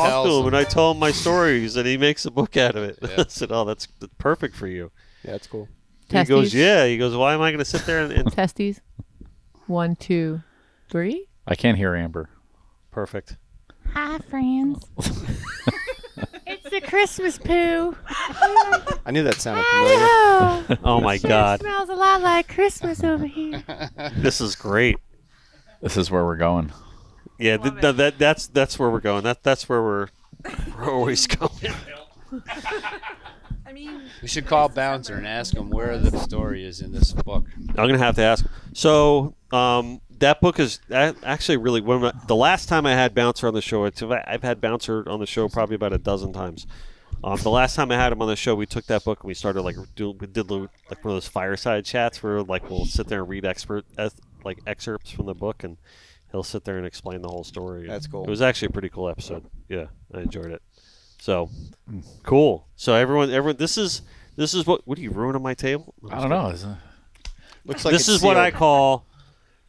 talk to him and I tell him my stories, and he makes a book out of it. Yeah. I said, "Oh, that's perfect for you." Yeah, that's cool. He goes, "Yeah." He goes, "Why am I going to sit there and Testes? 1, 2, 3. I can't hear Amber. Perfect. Hi, friends. It's the Christmas poo. I knew that sounded familiar. Hello. Oh my God, Smells a lot like Christmas over here. this is great. This is where we're going. Yeah, that's where we're going. That's where we're always going. I mean, We should call Bouncer and ask him where the story is in this book. I'm gonna have to ask. So, that book is actually really the last time I had Bouncer on the show. I've had Bouncer on the show probably about a dozen times. The last time I had him on the show, we took that book and we started we did one of those fireside chats where we'll sit there and read excerpts from the book, and he'll sit there and explain the whole story. That's cool. It was actually a pretty cool episode. Yeah, I enjoyed it. So cool. So everyone, this is what are you ruining my table? I don't know. Looks like This it's is what I sealed. call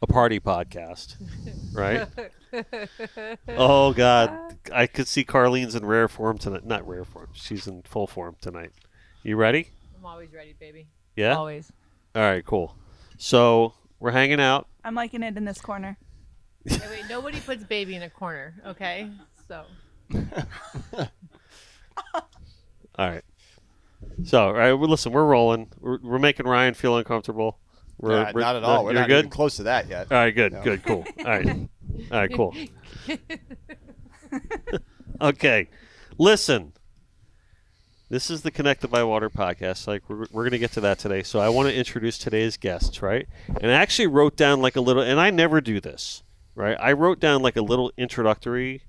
a party podcast, right? Oh God, I could see Carlene's in rare form tonight. Not rare form. She's in full form tonight. You ready? I'm always ready, baby. Yeah. Always. All right. Cool. So we're hanging out. I'm liking it in this corner. Hey, wait, nobody puts baby in a corner, okay? So. All right. So, all right. Well, listen, we're rolling. We're making Ryan feel uncomfortable. Not at all. We're you're not good. even close to that yet. All right. Good. No. Good. Cool. All right. All right. Cool. Okay. Listen. This is the Connected by Water podcast. We're going to get to that today. So I want to introduce today's guests, right? And I actually wrote down a little, and I never do this, right? I wrote down a little introductory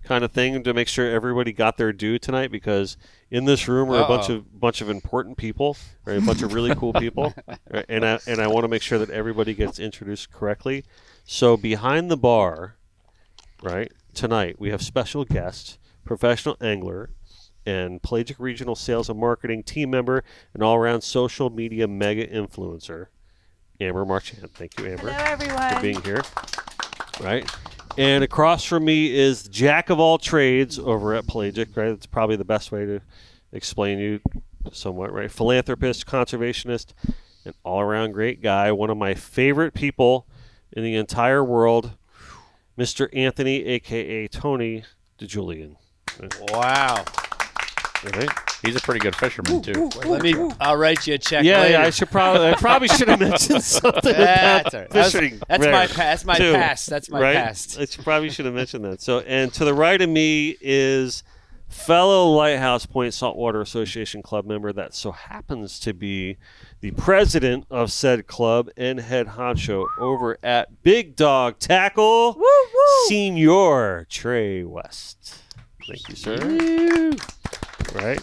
kind of thing to make sure everybody got their due tonight, because in this room are a bunch of important people, right? A bunch of really cool people, right? and I want to make sure that everybody gets introduced correctly. So behind the bar, right, tonight we have special guest, professional angler, and Pelagic Regional Sales and Marketing team member, and all-around social media mega influencer, Amber Marchant. Thank you, Amber, Hello, everyone. for being here. Right? And across from me is Jack of all trades over at Pelagic, right? That's probably the best way to explain you somewhat, right? Philanthropist, conservationist, an all-around great guy, one of my favorite people in the entire world, Mr. Anthony, a.k.a. Tony DiGuilian. Wow. Right? He's a pretty good fisherman, too. I'll write you a check Yeah, later. I probably should have mentioned something about That's all right. fishing. That's there, my past. That's my right? past. I probably should have mentioned that. So, and to the right of me is fellow Lighthouse Point Saltwater Association club member that so happens to be the president of said club and head honcho over at Big Dog Tackle, Senior Trae West. Thank you, sir. Right.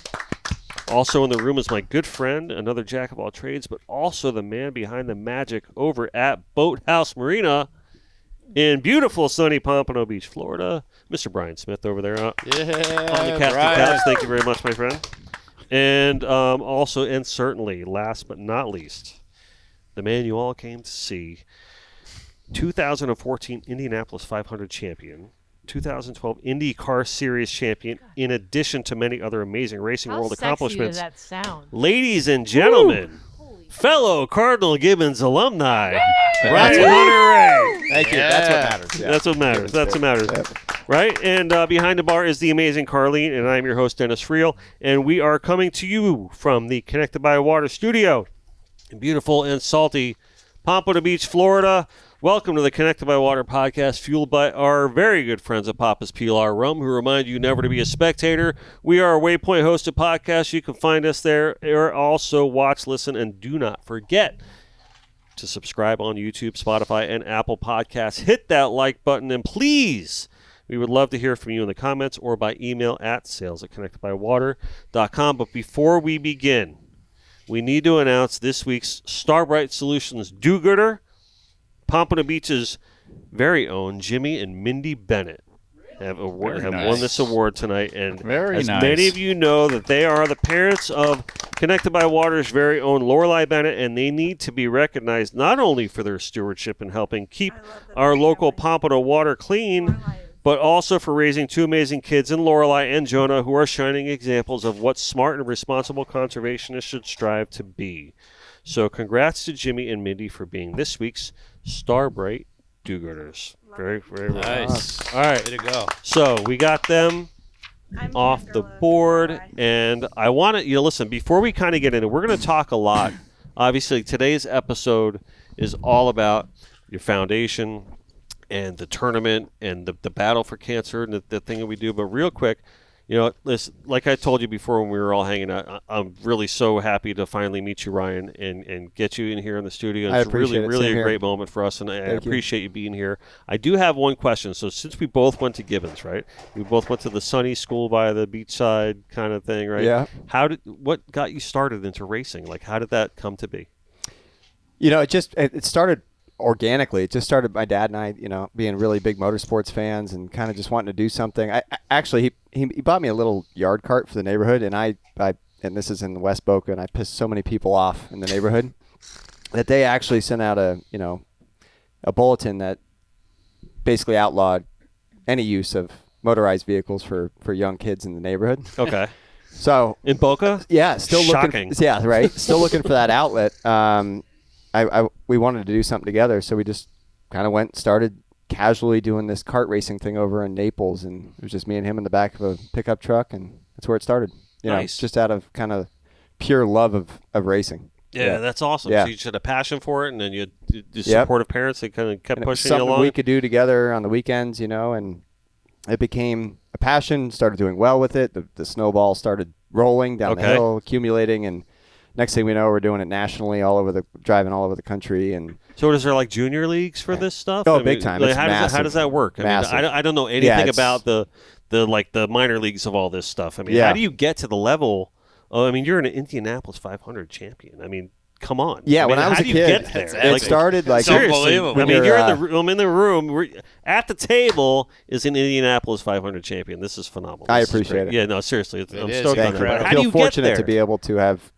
Also in the room is my good friend, another jack of all trades, but also the man behind the magic over at Boathouse Marina in beautiful sunny Pompano Beach, Florida, Mr. Brian Smith over there on the captain couch. Thank you very much, my friend. And also, and certainly, last but not least, the man you all came to see, 2014 Indianapolis 500 champion, 2012 Indy Car Series champion, in addition to many other amazing racing world accomplishments. How sexy does that sound? Ladies and gentlemen, fellow Cardinal Gibbons alumni, Ryan Hunter-Reay. Thank you. That's what matters. Yeah. That's what matters. That's what matters. Right? And behind the bar is the amazing Carlene, and I'm your host, Dennis Friel. And we are coming to you from the Connected by Water studio in beautiful and salty Pompano Beach, Florida. Welcome to the Connected by Water podcast, fueled by our very good friends at Papa's PLR Rum, who remind you never to be a spectator. We are a Waypoint hosted podcast. You can find us there, or also watch, listen, and do not forget to subscribe on YouTube, Spotify, and Apple Podcasts. Hit that like button, and please, we would love to hear from you in the comments or by email at sales@connectedbywater.com. But before we begin, we need to announce this week's Starbright Solutions do-gooder, Pompano Beach's very own Jimmy and Mindy Bennett have won this award tonight. And as many of you know, that they are the parents of Connected by Water's very own Lorelei Bennett, and they need to be recognized not only for their stewardship in helping keep our local Pompano water clean, but also for raising two amazing kids in Lorelei and Jonah who are shining examples of what smart and responsible conservationists should strive to be. So congrats to Jimmy and Mindy for being this week's Starbright do-gooders. Very, very well. Nice. All right. Way to go. So we got them off the board, and I want to, listen, before we kind of get into it, we're going to talk a lot. Obviously, today's episode is all about your foundation and the tournament and the battle for cancer and the thing that we do. But real quick, listen, like I told you before when we were all hanging out, I'm really so happy to finally meet you, Ryan, and get you in here in the studio. I It's appreciate really it. Same a here. great moment for us, and I Thank you. appreciate you being here. I do have one question. So since we both went to Gibbons, right? We both went to the sunny school by the beachside kind of thing, right? Yeah. What got you started into racing? Like, how did that come to be? It started organically. It just started my dad and I, being really big motorsports fans and kind of just wanting to do something. Actually, he bought me a little yard cart for the neighborhood, and I and this is in West Boca, and I pissed so many people off in the neighborhood that they actually sent out a bulletin that basically outlawed any use of motorized vehicles for young kids in the neighborhood. Okay. So In Boca? yeah, still Shocking. looking. Yeah, right. Still looking for that outlet. We wanted to do something together, so we just kind of went and started casually doing this kart racing thing over in Naples, and it was just me and him in the back of a pickup truck, and that's where it started. Nice. Just out of kind of pure love of racing. Yeah, that's awesome. Yeah. So you just had a passion for it, and then you had Yep. supportive parents that kind of kept And it was pushing you something along. we could do together on the weekends, and it became a passion. Started doing well with it. The snowball started rolling down the Okay. hill, accumulating, and next thing we know, we're doing it nationally, driving all over the country. And So is there like junior leagues for this stuff? Oh, big time. Like, It's how massive. does that work? Massive. I don't know anything it's- about the minor leagues of all this stuff. I mean, Yeah. how do you get to the level? Oh, I mean, you're an Indianapolis 500 champion. I mean, come on. Yeah, mean, when I was how a do you kid, get there? it started like Seriously, unbelievable. I mean, When you're you're, in the room. In the room, we're at the table is an Indianapolis 500 champion. This is phenomenal. I This is appreciate great. it. Yeah, no, seriously, I'm is stoked on that. incredible. How I do feel you fortunate get there? to be able to have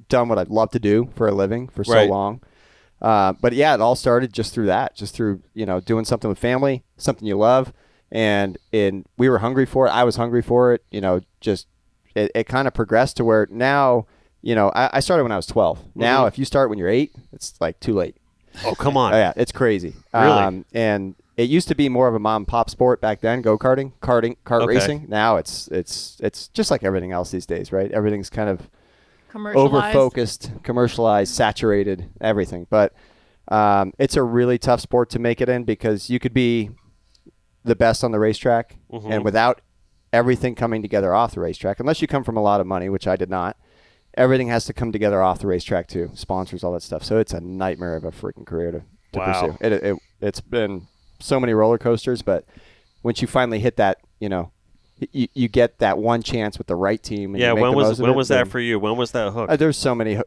done what I'd love to do for a living for so Right. long. But yeah, it all started just through doing something with family, something you love, and we were hungry for it. I was hungry for it. It kind of progressed to where now, I started when I was 12. Now, if you start when you're 8, it's like too late. Oh, come on. Oh, yeah, it's crazy. Really? And it used to be more of a mom and pop sport back then, kart Okay. racing. Now it's just like everything else these days, right? Everything's kind of Commercialized. over-focused, commercialized, saturated, everything. But it's a really tough sport to make it in because you could be the best on the racetrack, Mhm. and without everything coming together off the racetrack, unless you come from a lot of money, which I did not, everything has to come together off the racetrack too, sponsors, all that stuff. So it's a nightmare of a freaking career to Wow. pursue. It's been so many roller coasters, but once you finally hit that, you get that one chance with the right team. And Yeah, you make when the was most of when it, was that then- for you? When was that hook? There's so many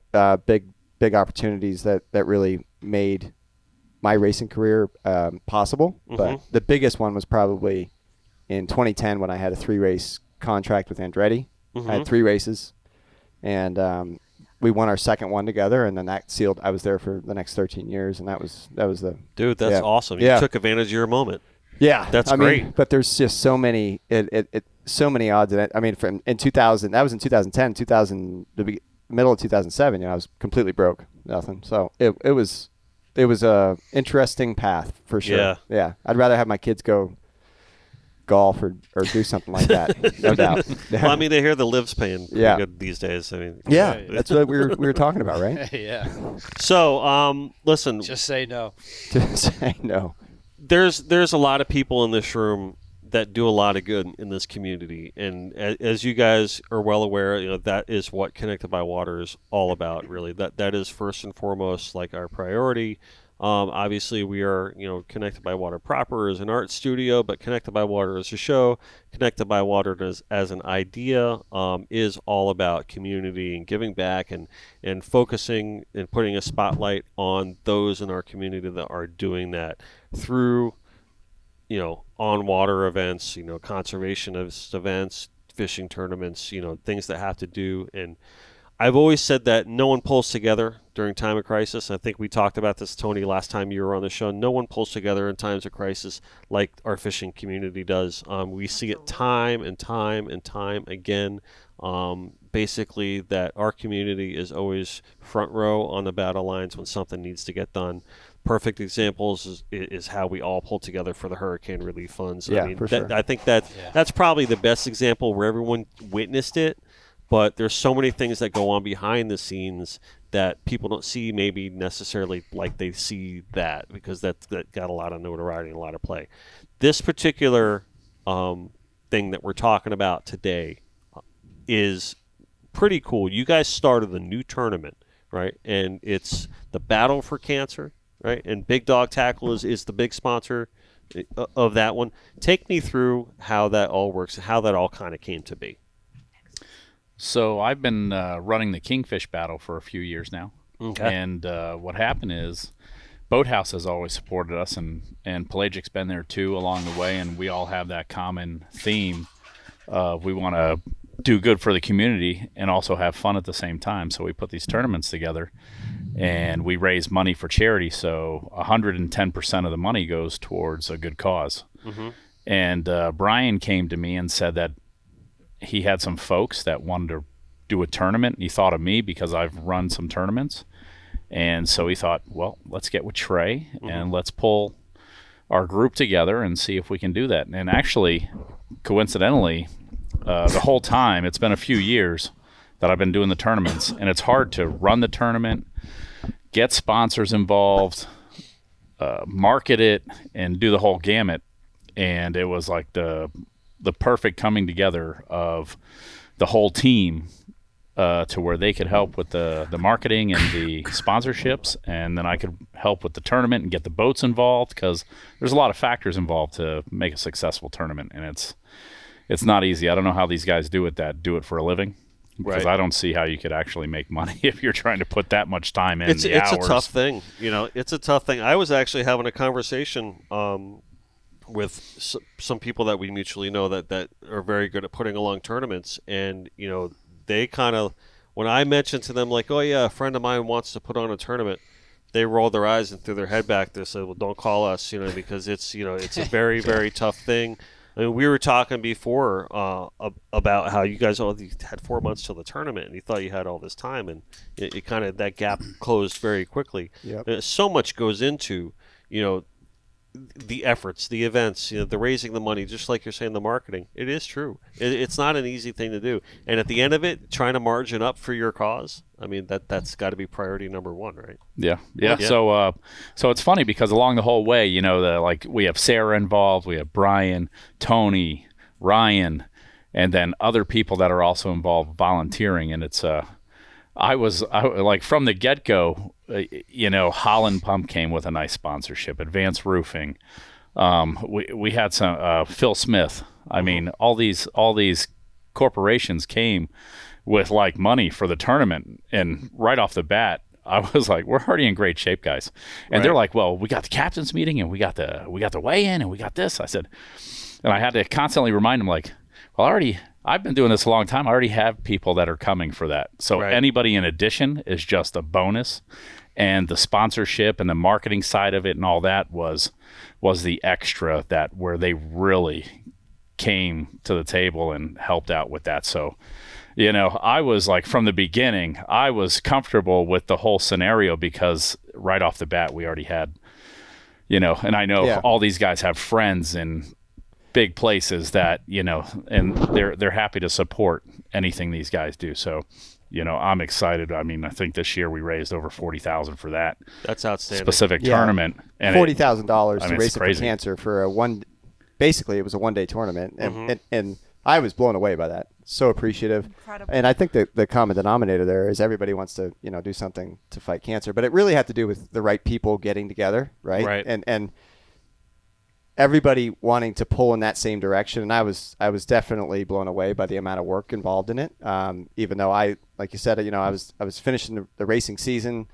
big opportunities that really made my racing career possible. Mm-hmm. But the biggest one was probably in 2010 when I had a 3-race contract with Andretti. Mm-hmm. I had 3 races, and we won our second one together, and then that sealed. I was there for the next 13 years, and that was the Dude, that's yeah. awesome. You Yeah. took advantage of your moment. Yeah, That's I mean, great. but there's just so many so many odds in it. I mean, from in 2000, that was in 2010, middle of 2007. I was completely broke, nothing. So it was a interesting path for sure. Yeah. I'd rather have my kids go golf or do something like that, no doubt. Well, I mean, they hear the live's paying pretty Yeah. good these days. I mean, yeah, that's what we were talking about, right? Yeah. So, listen, Just say no. To say no. there's a lot of people in this room that do a lot of good in this community, and as you guys are well aware, that is what Connected by Water is all about. Really, that is first and foremost like our priority. Obviously, we are Connected by Water proper as an art studio, but Connected by Water as a show, Connected by Water as an idea, is all about community and giving back and focusing and putting a spotlight on those in our community that are doing that through on water events, conservationist events, fishing tournaments, things that have to do. And I've always said that no one pulls together during time of crisis. I think we talked about this, Tony, last time you were on the show. No one pulls together in times of crisis like our fishing community does. We see it time and time and time again. Basically, that our community is always front row on the battle lines when something needs to get done. Perfect examples is how we all pulled together for the hurricane relief funds. Yeah, I mean, for sure. I think that's probably the best example where everyone witnessed it. But there's so many things that go on behind the scenes that people don't see maybe necessarily like they see that, because that got a lot of notoriety and a lot of play. This particular thing that we're talking about today is pretty cool. You guys started a new tournament, right? And it's the Battle for Cancer, right? And Big Dog Tackle is the big sponsor of that one. Take me through how that all works and how that all kind of came to be. So I've been running the Kingfish Battle for a few years now. Okay. And what happened is Boathouse has always supported us, and Pelagic's been there too along the way, and we all have that common theme of we want to do good for the community and also have fun at the same time. So we put these tournaments together, and we raise money for charity. So 110% of the money goes towards a good cause. Mm-hmm. And Brian came to me and said that he had some folks that wanted to do a tournament. He thought of me because I've run some tournaments. And so he thought, well, let's get with Trae and let's pull our group together and see if we can do that. And actually, coincidentally, the whole time, it's been a few years that I've been doing the tournaments, and it's hard to run the tournament, get sponsors involved, market it, and do the whole gamut. And it was like the perfect coming together of the whole team to where they could help with the marketing and the sponsorships, and then I could help with the tournament and get the boats involved, because there's a lot of factors involved to make a successful tournament, and it's not easy. I don't know how these guys do it for a living, because Right. I don't see how you could actually make money if you're trying to put that much time in. It's hours. a tough thing. It's a tough thing. I was actually having a conversation with some people that we mutually know that are very good at putting along tournaments, and they kind of, when I mentioned to them like, oh yeah, a friend of mine wants to put on a tournament, they rolled their eyes and threw their head back. They said, well, don't call us, because it's a very, very tough thing. I mean, we were talking before about how you guys only had 4 months till the tournament, and you thought you had all this time, and it kind of, that gap closed very quickly. Yep. So much goes into, the efforts, the events, the raising the money, just like you're saying, the marketing. It is true. It's not an easy thing to do. And at the end of it, trying to margin up for your cause, I mean, that's got to be priority number one, right? Yeah. So it's funny because along the whole way, we have Sarah involved, we have Brian, Tony, Ryan, and then other people that are also involved volunteering. And it's I like from the get-go, Holland Pump came with a nice sponsorship, Advanced Roofing. We had some Phil Smith. I mean, all these corporations came with like money for the tournament, and right off the bat, I was like, we're already in great shape, guys. And they're like, well, we got the captain's meeting, and we got the weigh-in, and we got this. I said, and I had to constantly remind them, like, well, I've been doing this a long time. I already have people that are coming for that. So anybody in addition is just a bonus. And the sponsorship and the marketing side of it and all that was the extra that where they really came to the table and helped out with that. So, I was like, from the beginning, I was comfortable with the whole scenario because right off the bat, we already had, and I know all these guys have friends in big places that, and they're happy to support anything these guys do. So, I'm excited. I mean, I think this year we raised over $40,000 for that. That's outstanding. Specific tournament. And $40,000 to raise it for crazy. cancer for basically it was a one-day tournament. And I was blown away by that. So appreciative. Incredible. And I think the common denominator there is everybody wants to, do something to fight cancer, but it really had to do with the right people getting together. Right. And everybody wanting to pull in that same direction. And I was definitely blown away by the amount of work involved in it. Even though like you said, I was finishing the racing season.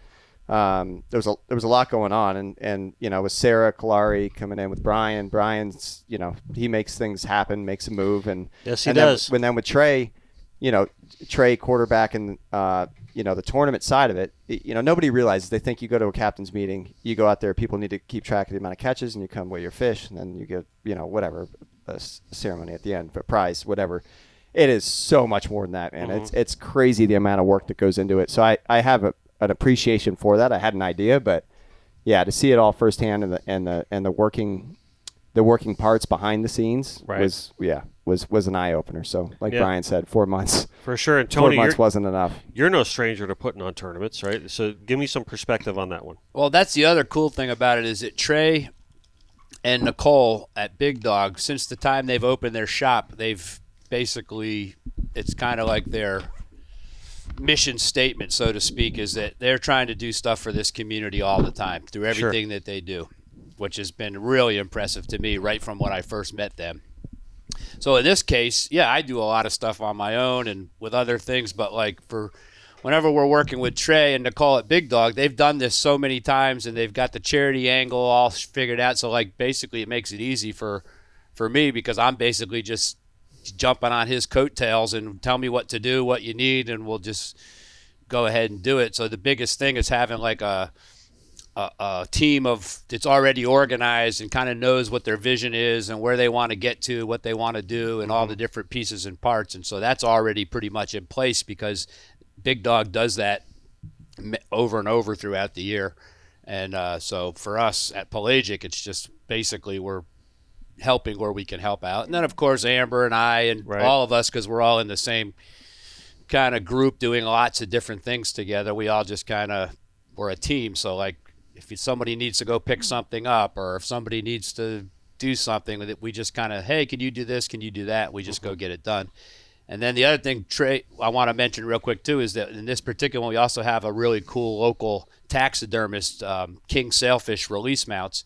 There was a lot going on, and with Sarah Kalari coming in with Brian's, he makes things happen, makes a move, and yes, he and does. Then with Trae, Trae quarterback and the tournament side of it, nobody realizes. They think you go to a captain's meeting, you go out there, people need to keep track of the amount of catches, and you come weigh your fish, and then you get, whatever, a ceremony at the end, but prize, whatever. It is so much more than that, man. It's crazy the amount of work that goes into it. So I have an appreciation for that. I had an idea, but yeah, to see it all firsthand and the working parts behind the scenes was an eye opener. So like Brian said, 4 months for sure. And Tony, 4 months wasn't enough. You're no stranger to putting on tournaments, right? So give me some perspective on that one. Well, that's the other cool thing about it is that Trae and Nicole at Big Dog, since the time they've opened their shop, they've basically, it's kind of like their mission statement, so to speak, is that they're trying to do stuff for this community all the time through everything that they do, which has been really impressive to me right from when I first met them. So in this case, I do a lot of stuff on my own and with other things, but like for whenever we're working with Trae and Nicole at Big Dog, they've done this so many times and they've got the charity angle all figured out. So like basically it makes it easy for me because I'm basically just jumping on his coattails and tell me what to do, what you need, and we'll just go ahead and do it. So the biggest thing is having like a team of that's already organized and kind of knows what their vision is and where they want to get to, what they want to do, and all the different pieces and parts. And so that's already pretty much in place because Big Dog does that over and over throughout the year. And so for us at Pelagic, it's just basically we're helping where we can help out. And then, of course, Amber and I and all of us, because we're all in the same kind of group doing lots of different things together, we all just kind of, we're a team. So, like, if somebody needs to go pick something up or if somebody needs to do something, that we just kind of, hey, can you do this? Can you do that? We just go get it done. And then the other thing, Trae, I want to mention real quick, too, is that in this particular one, we also have a really cool local taxidermist, king sailfish release mounts,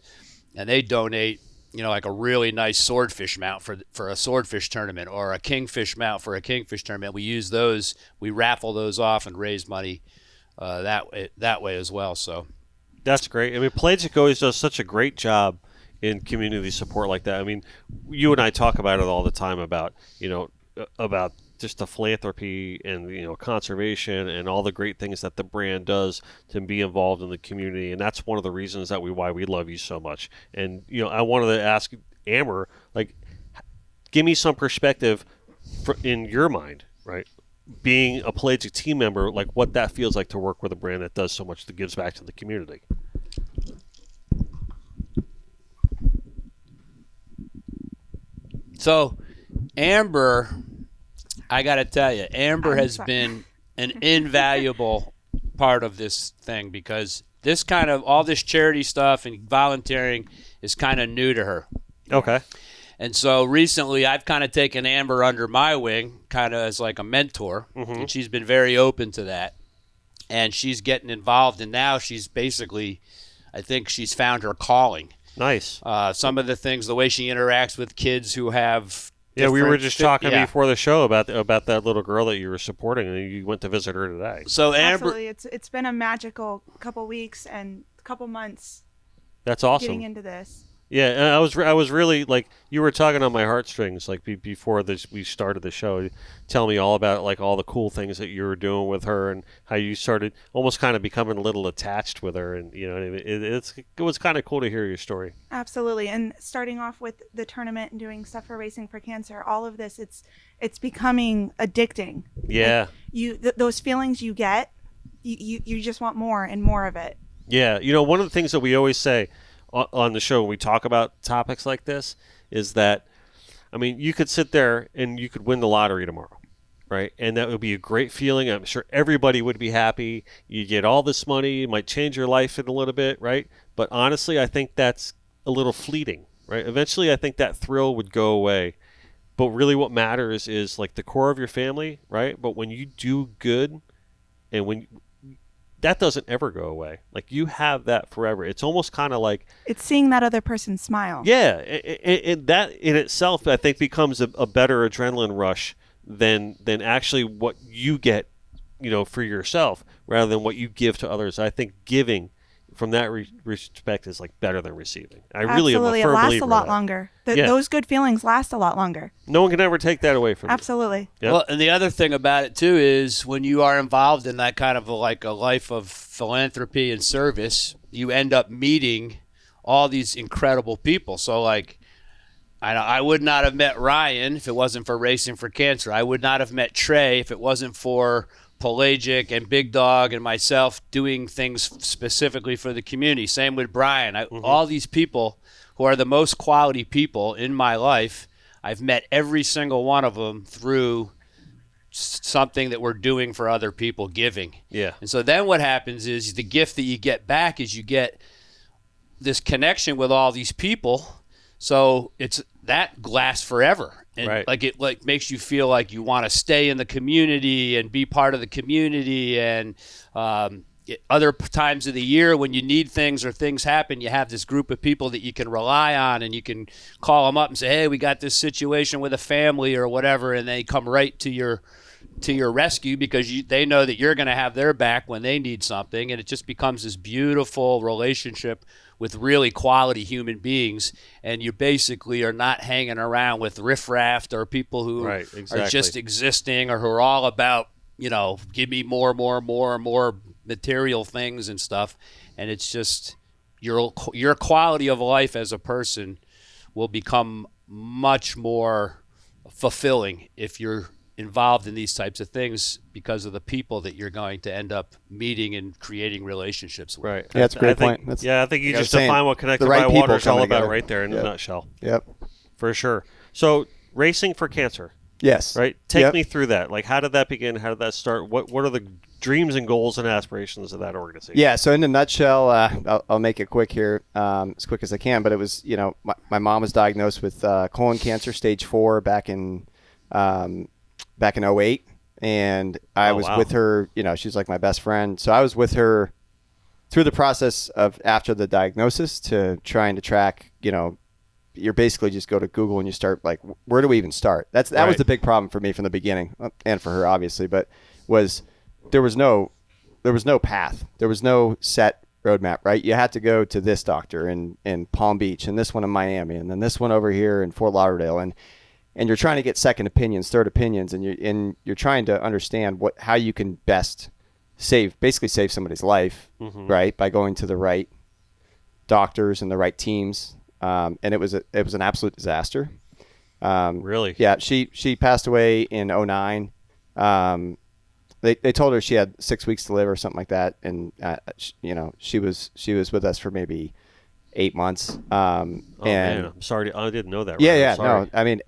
and they donate like a really nice swordfish mount for a swordfish tournament or a kingfish mount for a kingfish tournament. We use those, we raffle those off and raise money that way as well. So that's great. I mean, Pelagic always does such a great job in community support like that. I mean, you and I talk about it all the time about just the philanthropy and conservation and all the great things that the brand does to be involved in the community, and that's one of the reasons that why we love you so much. And I wanted to ask Amber, like, give me some perspective in your mind, right? Being a Pelagic team member, like what that feels like to work with a brand that does so much that gives back to the community. So, Amber, I got to tell you, Amber has been an invaluable part of this thing because this kind of all this charity stuff and volunteering is kind of new to her. Okay. And so recently I've kind of taken Amber under my wing kind of as like a mentor, and she's been very open to that. And she's getting involved, and now she's basically, I think she's found her calling. Nice. Some of the things, the way she interacts with kids who have we were just talking before the show about that little girl that you were supporting, and you went to visit her today. So Amber, absolutely, it's been a magical couple weeks and couple months. That's awesome. Getting into this. Yeah, and I was really, like, you were tugging on my heartstrings, like, before we started the show. Tell me all about, like, all the cool things that you were doing with her and how you started almost kind of becoming a little attached with her. And, it was kind of cool to hear your story. Absolutely. And starting off with the tournament and doing stuff for Racing for Cancer, all of this, it's becoming addicting. Yeah. Like those feelings you get, you just want more and more of it. Yeah. One of the things that we always say on the show when we talk about topics like this is that, I mean, you could sit there and you could win the lottery tomorrow, right? And that would be a great feeling. I'm sure everybody would be happy. You get all this money. It might change your life in a little bit, right? But honestly, I think that's a little fleeting, right? Eventually, I think that thrill would go away. But really what matters is, like, the core of your family, right? But when you do good and that doesn't ever go away. Like, you have that forever. It's almost kind of like... It's seeing that other person smile. Yeah. And that in itself, I think, becomes a better adrenaline rush than actually what you get, for yourself, rather than what you give to others. I think giving from that respect is like better than receiving. I really am a Absolutely. It firm lasts believer a in lot that. longer. Yeah. Those good feelings last a lot longer. No one can ever take that away from Absolutely. Yep. Well, and the other thing about it too is when you are involved in that kind of a life of philanthropy and service, you end up meeting all these incredible people. So like, I would not have met Ryan if it wasn't for Racing for Cancer. I would not have met Trae if it wasn't for Pelagic and Big Dog and myself doing things specifically for the community. Same with Brian. All these people who are the most quality people in my life, I've met every single one of them through something that we're doing for other people, giving. Yeah. And so then what happens is the gift that you get back is you get this connection with all these people. So it's that lasts forever. And Right. it makes you feel like you want to stay in the community and be part of the community. And other times of the year when you need things or things happen, you have this group of people that you can rely on, and you can call them up and say, hey, we got this situation with a family or whatever, and they come right to your rescue because they know that you're going to have their back when they need something. And it just becomes this beautiful relationship with really quality human beings, and you basically are not hanging around with riffraff or people who Right, are exactly. just existing or who are all about, give me more material things and stuff. And it's just your quality of life as a person will become much more fulfilling if you're involved in these types of things because of the people that you're going to end up meeting and creating relationships with. Right. Yeah, that's a great I think, point. That's- I think you like I was just define saying, what Connected the right by people Water is all coming about together. right there in a Yep. nutshell. Yep. For sure. So, Racing for Cancer, Yes. right? Take Yep. me through that. Like, how did that begin? How did that start? What are the dreams and goals and aspirations of that organization? Yeah, so in a nutshell, I'll make it quick here, as quick as I can. But it was, my mom was diagnosed with colon cancer, stage 4, back in '08, and I was wow. with her. She's like my best friend, so I was with her through the process of after the diagnosis to trying to track. You're basically just go to Google and you start like, where do we even start? That was Right. the big problem for me from the beginning, and for her obviously, but there was no path. There was no set roadmap, right? You had to go to this doctor in Palm Beach, and this one in Miami, and then this one over here in Fort Lauderdale, and you're trying to get second opinions, third opinions, and you're trying to understand how you can best save somebody's life, right? By going to the right doctors and the right teams. And it was an absolute disaster. Really? Yeah, she passed away in '09. They told her she had 6 weeks to live or something like that, and she was with us for maybe 8 months. Man, I'm sorry. I didn't know that. Yeah, Ryan. yeah, I'm sorry. no. I mean,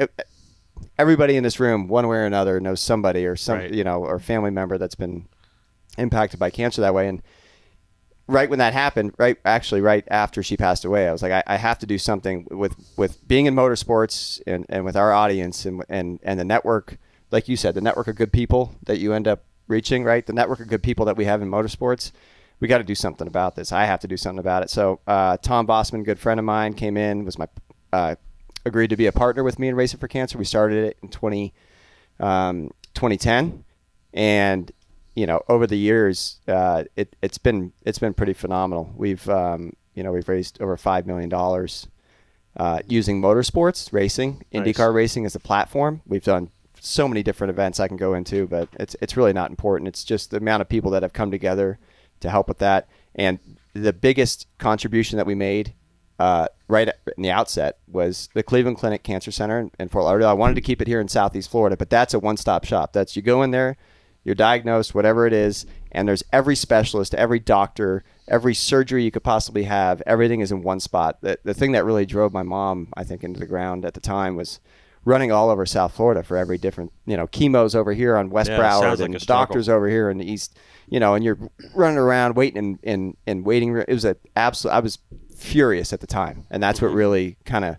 everybody in this room, one way or another, knows somebody or Right. or family member that's been impacted by cancer that way. And right when that happened, right after she passed away, I was like, I have to do something with being in motorsports and with our audience and the network, like you said, the network of good people that you end up reaching, right? The network of good people that we have in motorsports. We got to do something about this. I have to do something about it. So Tom Bossman, good friend of mine, came in, was agreed to be a partner with me in Racing for Cancer. We started it in 2010, and over the years, it's been pretty phenomenal. We've raised over $5 million using motorsports racing, IndyCar racing as a platform. We've done so many different events I can go into, but it's really not important. It's just the amount of people that have come together to help with that. And the biggest contribution that we made right in the outset was the Cleveland Clinic Cancer Center in Fort Lauderdale. I wanted to keep it here in Southeast Florida, but that's a one-stop shop. That's you go in there, you're diagnosed, whatever it is, and there's every specialist, every doctor, every surgery you could possibly have. Everything is in one spot. The thing that really drove my mom, I think, into the ground at the time was running all over South Florida for every different, chemo's over here on West Broward, sounds like and a struggle. doctors over here in the East, and you're running around waiting in waiting room. It was I was furious at the time, and that's what really kind of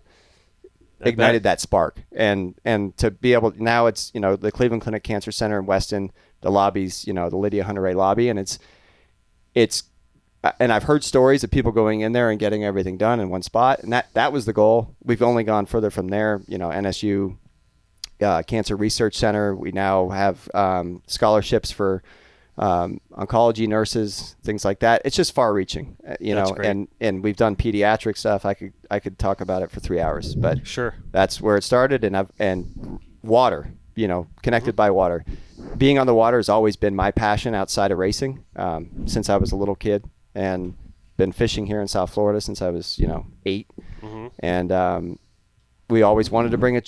ignited that spark. And to be able, now it's, the Cleveland Clinic Cancer Center in Weston, the lobbies, the Lydia Hunter-Reay lobby, and and I've heard stories of people going in there and getting everything done in one spot, and that was the goal. We've only gone further from there. NSU Cancer Research Center. We now have scholarships for oncology nurses, things like that. It's just far-reaching, That's great. and we've done pediatric stuff. I could talk about it for 3 hours, but Sure. that's where it started. And water, connected by water. Being on the water has always been my passion outside of racing, since I was a little kid, and been fishing here in South Florida since I was 8, and we always wanted to bring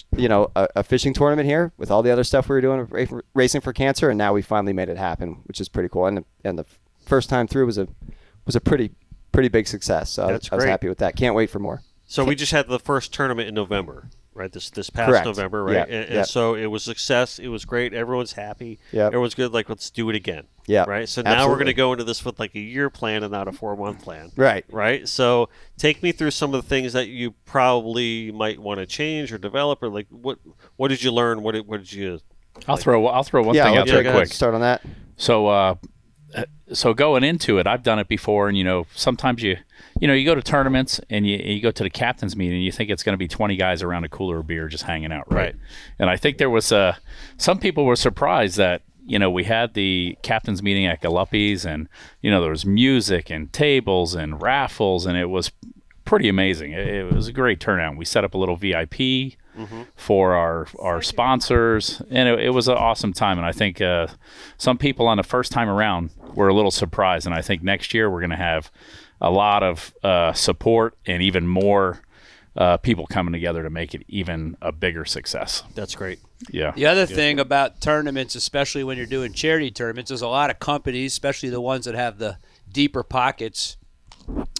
a fishing tournament here with all the other stuff we were doing with racing for cancer, and now we finally made it happen, which is pretty cool. And the first time through was a pretty big success. So That's I was great. happy with that. Can't wait for more. So we just had the first tournament in November, right? This past Correct. November, right? Yeah, And yeah. so it was a success. It was great. Everyone's happy. Yep. Everyone's good. Like, let's do it again. Yeah, Right. So now we're absolutely. going to go into this with like a year plan and not a 4-month plan. Right. Right. So take me through some of the things that you probably might want to change or develop, or like what did you learn? What did you? I'll throw one Yeah, thing out let's there go quick. start on that. So going into it, I've done it before, and sometimes you go to tournaments and you go to the captain's meeting, and you think it's going to be 20 guys around a cooler of beer just hanging out, right? And I think there was some people were surprised that we had the captain's meeting at Galuppi's, and there was music and tables and raffles, and it was pretty amazing. It was a great turnout. We set up a little VIP for our sponsors, and it was an awesome time. And I think some people on the first time around were a little surprised, and I think next year we're going to have a lot of support and even more people coming together to make it even a bigger success. That's great. Yeah. The other thing about tournaments, especially when you're doing charity tournaments, is a lot of companies, especially the ones that have the deeper pockets,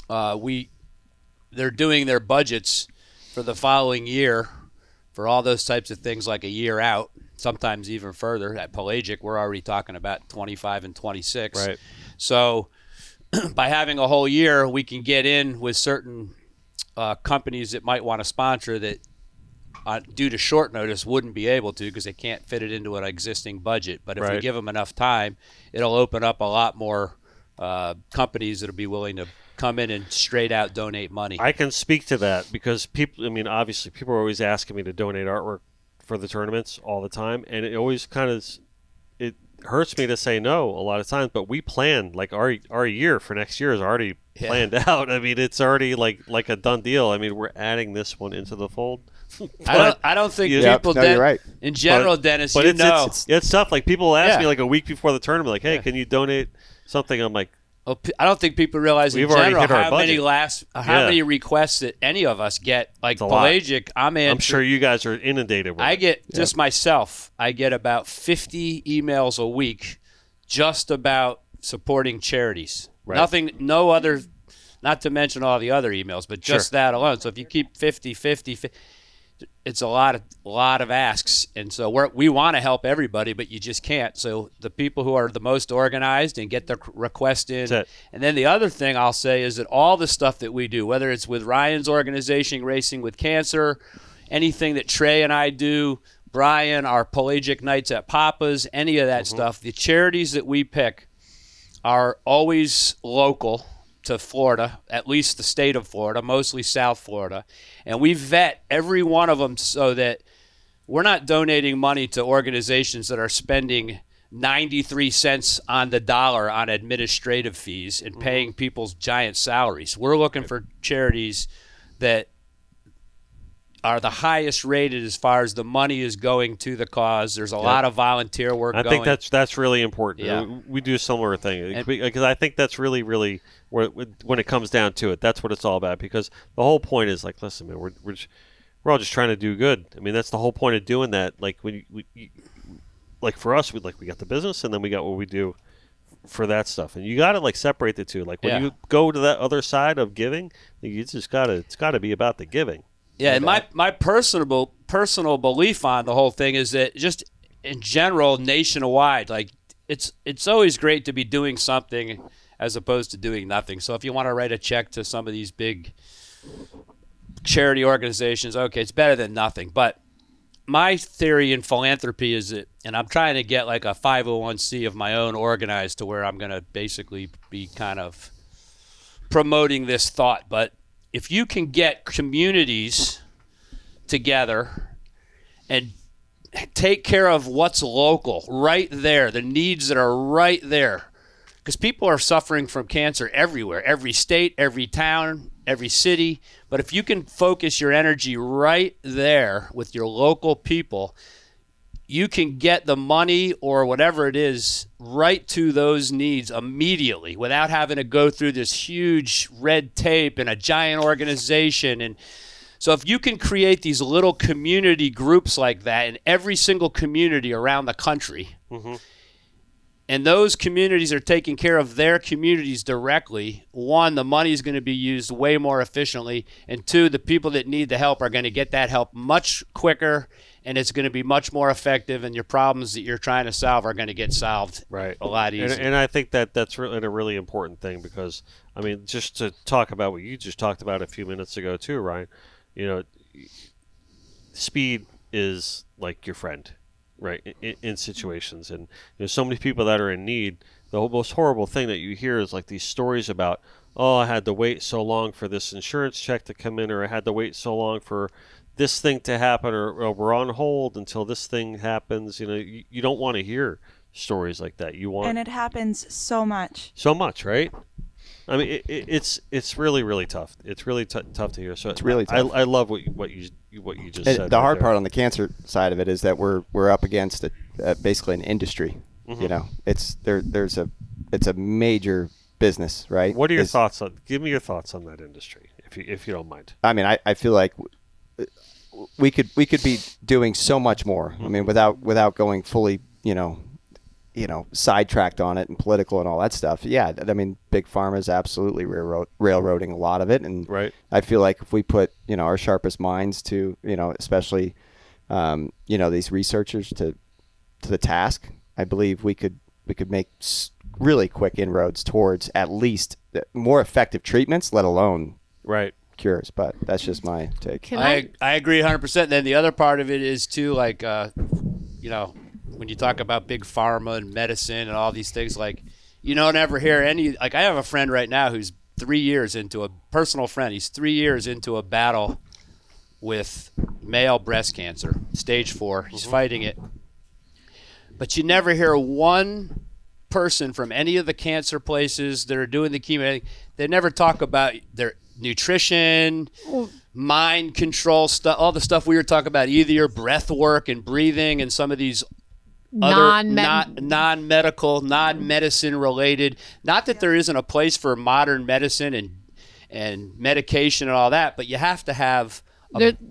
they're doing their budgets for the following year for all those types of things like a year out, sometimes even further. At Pelagic, we're already talking about 25 and 26. Right. So by having a whole year, we can get in with certain companies that might want to sponsor that due to short notice wouldn't be able to because they can't fit it into an existing budget. But if we Right. give them enough time, it'll open up a lot more companies that'll be willing to come in and straight out donate money. I can speak to that because people. I mean, obviously, people are always asking me to donate artwork for the tournaments all the time, and it always kind of it hurts me to say no a lot of times. But we plan like our year for next year is already planned out. I mean, it's already like a done deal. I mean, we're adding this one into the fold. I don't think Yeah. people. No, you're right. In general, Dennis, But it's tough. Like people ask Yeah. me like a week before the tournament, like, "Hey, Yeah. can you donate something?" I'm like, Well, I don't think people realize We've in already general hit our how many budget. many requests that any of us get. Like a lot. Pelagic, I'm sure you guys are inundated with I it. get just myself. I get about 50 emails a week just about supporting charities. Right. Nothing, no other. Not to mention all the other emails, but just Sure. that alone. So if you keep 50, it's a lot of asks, and so we want to help everybody, but you just can't. So the people who are the most organized and get their request in, That's it. and then the other thing I'll say is that all the stuff that we do, whether it's with Ryan's organization, Racing with Cancer, anything that Trae and I do, Brian, our Pelagic Nights at Papa's, any of that stuff, the charities that we pick are always local to Florida, at least the state of Florida, mostly South Florida. And we vet every one of them so that we're not donating money to organizations that are spending 93 cents on the dollar on administrative fees and paying people's giant salaries. We're looking for charities that are the highest rated as far as the money is going to the cause. There's a lot of volunteer work I going. think that's really important. Yeah. We do a similar thing because I think that's really when it comes down to it, that's what it's all about. Because the whole point is like, listen, man, we're all just trying to do good. I mean, that's the whole point of doing that. Like when like for us, we got the business, and then we got what we do for that stuff, and you got to like separate the two. Like when you go to that other side of giving, it's got to be about the giving. Yeah, and my personal belief on the whole thing is that just in general, nationwide, like it's always great to be doing something as opposed to doing nothing. So if you want to write a check to some of these big charity organizations, okay, it's better than nothing. But my theory in philanthropy is that, and I'm trying to get like a 501c of my own organized to where I'm going to basically be kind of promoting this thought, but if you can get communities together and take care of what's local, right there, the needs that are right there. Because people are suffering from cancer everywhere, every state, every town, every city. But if you can focus your energy right there with your local people, you can get the money or whatever it is right to those needs immediately without having to go through this huge red tape and a giant organization. And so if you can create these little community groups like that in every single community around the country, and those communities are taking care of their communities directly, one, the money is going to be used way more efficiently, and two, the people that need the help are going to get that help much quicker, and it's going to be much more effective, and your problems that you're trying to solve are going to get solved a lot easier. And I think that's really a really important thing because, I mean, just to talk about what you just talked about a few minutes ago too, Ryan, you know, speed is like your friend. Right, in situations, and there's so many people that are in need. The most horrible thing that you hear is like these stories about, oh, I had to wait so long for this insurance check to come in, or I had to wait so long for this thing to happen, or we're on hold until this thing happens. You know, you don't want to hear stories like that. You want, and it happens so much, right? I mean, it's really, really tough. It's really tough to hear. So it's really tough. I love what you just said. The hard part on the cancer side of it is that we're up against basically an industry. You know, it's a major business, right? What are your thoughts on? Give me your thoughts on that industry, if you don't mind. I mean, I feel like we could be doing so much more. I mean, without going fully, sidetracked on it and political and all that stuff. Yeah, I mean, big pharma is absolutely railroading a lot of it, and I feel like if we put our sharpest minds to especially these researchers to the task, I believe we could make really quick inroads towards at least more effective treatments, let alone cures. But that's just my take. I agree 100%. Then the other part of it is too, like when you talk about big pharma and medicine and all these things, like you don't ever hear any. Like I have a friend right now who's 3 years into He's 3 years into a battle with male breast cancer, stage 4. He's fighting it, but you never hear one person from any of the cancer places that are doing the chemo. They never talk about their nutrition, mind control stuff, all the stuff we were talking about, either your breath work and breathing and some of these non-medical, non-medicine related. Not that there isn't a place for modern medicine and medication and all that, but you have to have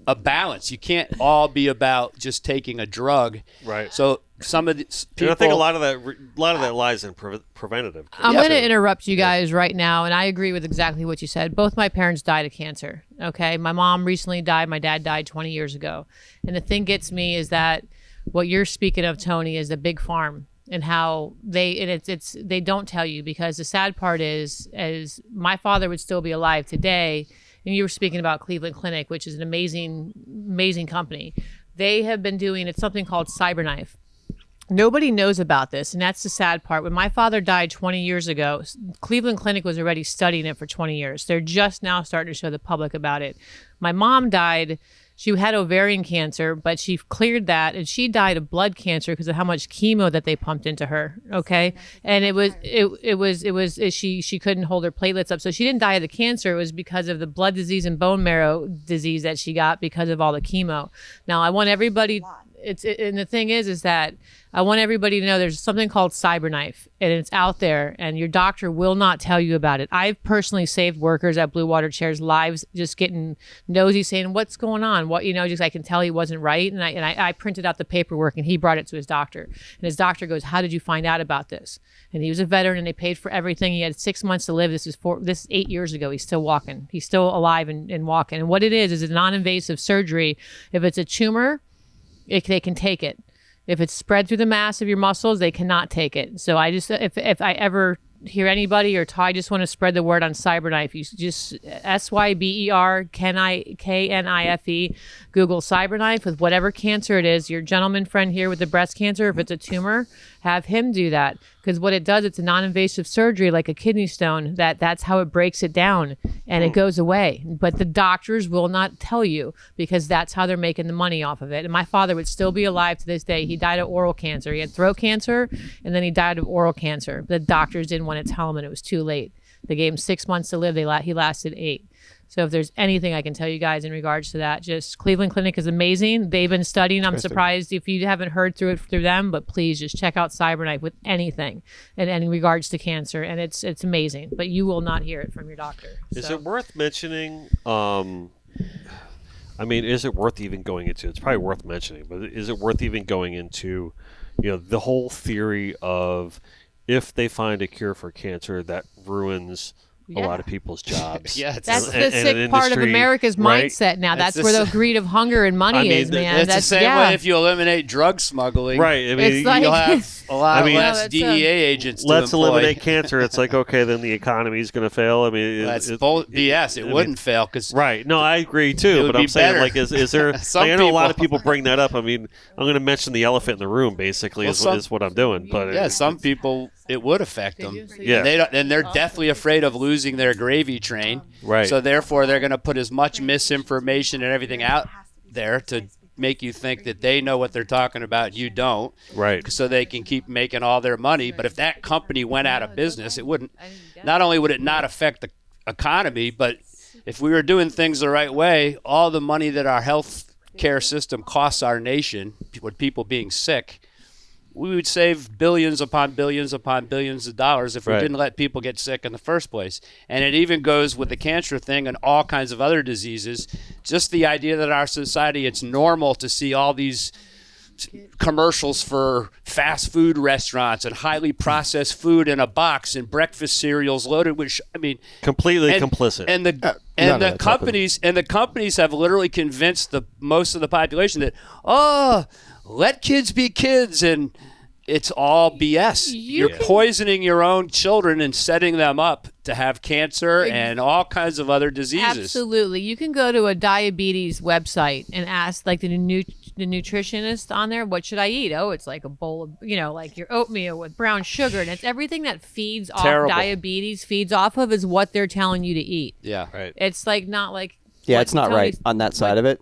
a balance. You can't all be about just taking a drug. Right. So some of these people, I think a lot of that lies in preventative. I'm going to interrupt you guys right now, and I agree with exactly what you said. Both my parents died of cancer. Okay, my mom recently died. My dad died 20 years ago. And the thing gets me is that what you're speaking of, Tony, is the big farm and how they don't tell you, because the sad part is my father would still be alive today. And you were speaking about Cleveland Clinic, which is an amazing company. They have been doing something called CyberKnife. Nobody knows about this, and that's the sad part. When my father died 20 years ago, Cleveland Clinic was already studying it for 20 years. They're just now starting to show the public about it. My mom died. She had ovarian cancer, but she cleared that, and she died of blood cancer because of how much chemo that they pumped into her. Okay, and she couldn't hold her platelets up, so she didn't die of the cancer. It was because of the blood disease and bone marrow disease that she got because of all the chemo. Now I want everybody. And the thing is that I want everybody to know there's something called CyberKnife, and it's out there, and your doctor will not tell you about it. I've personally saved workers at Blue Water Chairs lives, just getting nosy, saying, what's going on? Just I can tell he wasn't right. And I printed out the paperwork, and he brought it to his doctor. And his doctor goes, how did you find out about this? And he was a veteran, and they paid for everything. He had 6 months to live. This is 8 years ago. He's still walking. He's still alive and walking. And what it is a non-invasive surgery. If it's a tumor, they can take it. If it's spread through the mass of your muscles, they cannot take it. So I just, if I ever hear anybody or I just want to spread the word on CyberKnife. You just SYBER KNIFE. Google CyberKnife with whatever cancer it is. Your gentleman friend here with the breast cancer, if it's a tumor, have him do that. Because what it does, it's a non-invasive surgery like a kidney stone. That's how it breaks it down and it goes away. But the doctors will not tell you because that's how they're making the money off of it. And my father would still be alive to this day. He died of oral cancer. He had throat cancer and then he died of oral cancer. The doctors didn't want to tell him and it was too late. They gave him 6 months to live. He lasted 8. So if there's anything I can tell you guys in regards to that, just Cleveland Clinic is amazing. They've been studying. I'm surprised if you haven't heard through them, but please just check out CyberKnife with anything and in regards to cancer. And it's amazing, but you will not hear it from your doctor. Is it worth mentioning? Is it worth even going into? It's probably worth mentioning, but is it worth even going into, the whole theory of if they find a cure for cancer that ruins a lot of people's jobs. That's the sick part of America's mindset now. That's where the greed of hunger and money is, man. That's the same way if you eliminate drug smuggling. Right. I mean, you'll have a lot less DEA agents let's eliminate cancer. It's like, okay, then the economy is going to fail. I mean, that's BS. It wouldn't fail. Right. No, I agree, too. But I'm saying, like, is there... I know a lot of people bring that up. I mean, I'm going to mention the elephant in the room, basically, is what I'm doing. But some people... It would affect them. Yeah. And they're deathly afraid of losing their gravy train. Right. So therefore, they're going to put as much misinformation and everything out there to make you think that they know what they're talking about. You don't. Right. So they can keep making all their money. But if that company went out of business, it wouldn't. Not only would it not affect the economy, but if we were doing things the right way, all the money that our health care system costs our nation, with people being sick, we would save billions upon billions upon billions of dollars if we didn't let people get sick in the first place. And it even goes with the cancer thing and all kinds of other diseases. Just the idea that our society, it's normal to see all these commercials for fast food restaurants and highly processed food in a box and breakfast cereals loaded with completely complicit. And the companies have literally convinced the most of the population that let kids be kids, and it's all BS. You're poisoning your own children and setting them up to have cancer and all kinds of other diseases. Absolutely. You can go to a diabetes website and ask like the nutritionist on there, what should I eat? Oh, it's like a bowl of, like your oatmeal with brown sugar. And it's everything that feeds off diabetes, feeds off of is what they're telling you to eat. Yeah. Right. It's like not like... Yeah, it's not right on that side of it.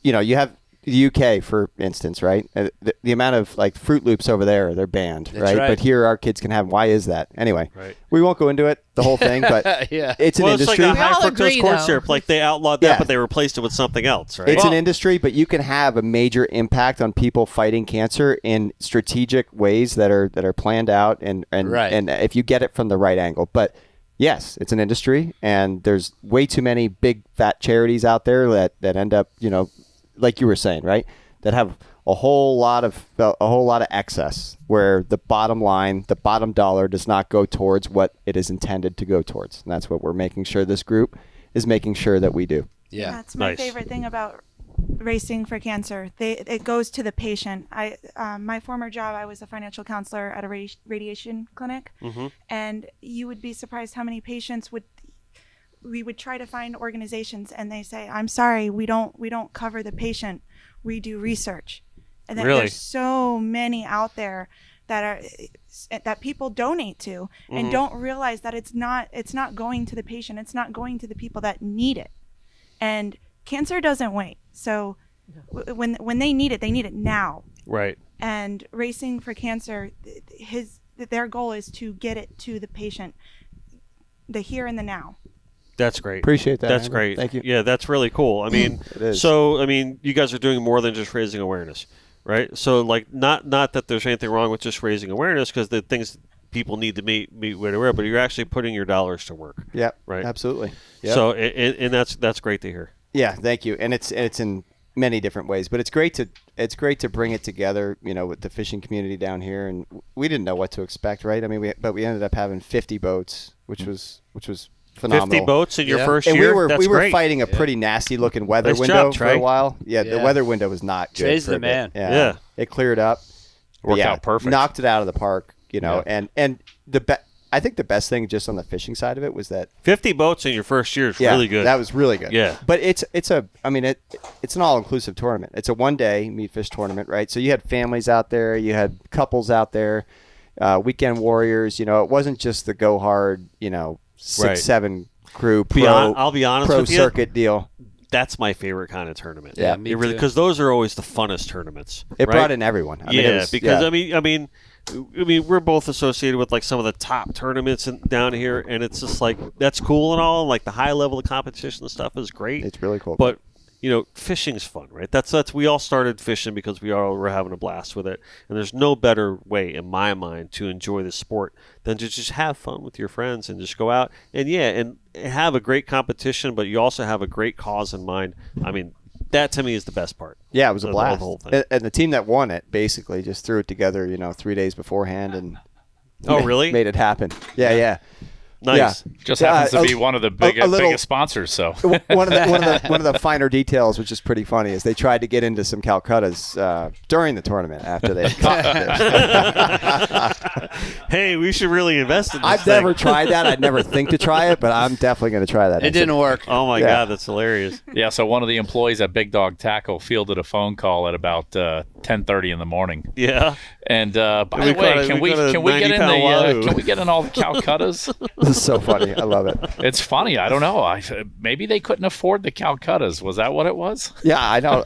You have... The UK, for instance, right? The amount of like Fruit Loops over there, they're banned, right? But here our kids can have. Why is that? Anyway, we won't go into it, the whole thing, but it's an industry. It's like a high fructose corn syrup. Like they outlawed that, but they replaced it with something else, right? It's an industry, but you can have a major impact on people fighting cancer in strategic ways that are planned out and if you get it from the right angle. But yes, it's an industry, and there's way too many big fat charities out there that end up, like you were saying, right? That have a whole lot of excess where the bottom line, the bottom dollar does not go towards what it is intended to go towards. And that's what we're making sure this group is making sure that we do. Yeah. That's my favorite thing about Racing for Cancer. It goes to the patient. My former job, I was a financial counselor at a radiation clinic. Mm-hmm. And you would be surprised how many patients we would try to find organizations and they say, I'm sorry, we don't cover the patient. We do research. And then there's so many out there that people donate to and don't realize that it's not going to the patient. It's not going to the people that need it. And cancer doesn't wait. So when they need it now. Right. And Racing for Cancer, their goal is to get it to the patient, the here and the now. That's great. Appreciate that. That's great. Thank you. Yeah, that's really cool. I mean, you guys are doing more than just raising awareness, right? So, like, not that there's anything wrong with just raising awareness because the things people need to meet whatever, but you're actually putting your dollars to work. Yeah, right. Absolutely. Yep. So, and that's great to hear. Yeah, thank you. And it's in many different ways, but it's great to bring it together, with the fishing community down here. And we didn't know what to expect, right? I mean, we ended up having 50 boats, which was phenomenal. 50 boats in your first and year? We were fighting a pretty nasty looking weather window for a while. Yeah, the weather window was not good. Trae's the man. Yeah. It cleared up. Worked out perfect. Knocked it out of the park. you know, and I think the best thing just on the fishing side of it was that 50 boats in your first year is really good. That was really good. Yeah. But it's an all-inclusive tournament. It's a one-day meat fish tournament, right? So you had families out there, you had couples out there, weekend warriors, you know, it wasn't just the go hard, you know, 6-7 crew I'll be honest pro with you, circuit deal. That's my favorite kind of tournament. Yeah, me really, too. because those are always the funnest tournaments. It right? brought in everyone. I mean, it was, because yeah. I mean, we're both associated with like some of the top tournaments down here, and it's just like that's cool and all. Like the high level of competition and stuff is great. It's really cool. But you know, fishing's fun, right? That's we all started fishing because we all were having a blast with it, and there's no better way, in my mind, to enjoy the sport than to just have fun with your friends and just go out and have a great competition, but you also have a great cause in mind. I mean, that to me is the best part. Yeah, it was a of blast. the whole thing. And the team that won it basically just threw it together, you know, 3 days beforehand and Really? made it happen. Yeah. Nice. Yeah. Just happens to be one of the biggest sponsors. So one of the finer details, which is pretty funny, is they tried to get into some Calcuttas during the tournament after they had caught the fish. Hey, we should really invest in this I've thing. never tried that. I'd never think to try it, but I'm definitely going to try that. It didn't work. Oh my Yeah. God, that's hilarious. yeah, so one of the employees at Big Dog Tackle fielded a phone call at about 10:30 in the morning. Yeah. And by We the way, got a- can we we got a can we get in 90-pound wahoo. can we get in all the Calcuttas? This is so funny. I love it. It's funny. I don't know. Maybe they couldn't afford the Calcuttas. Was that what it was? Yeah, I know.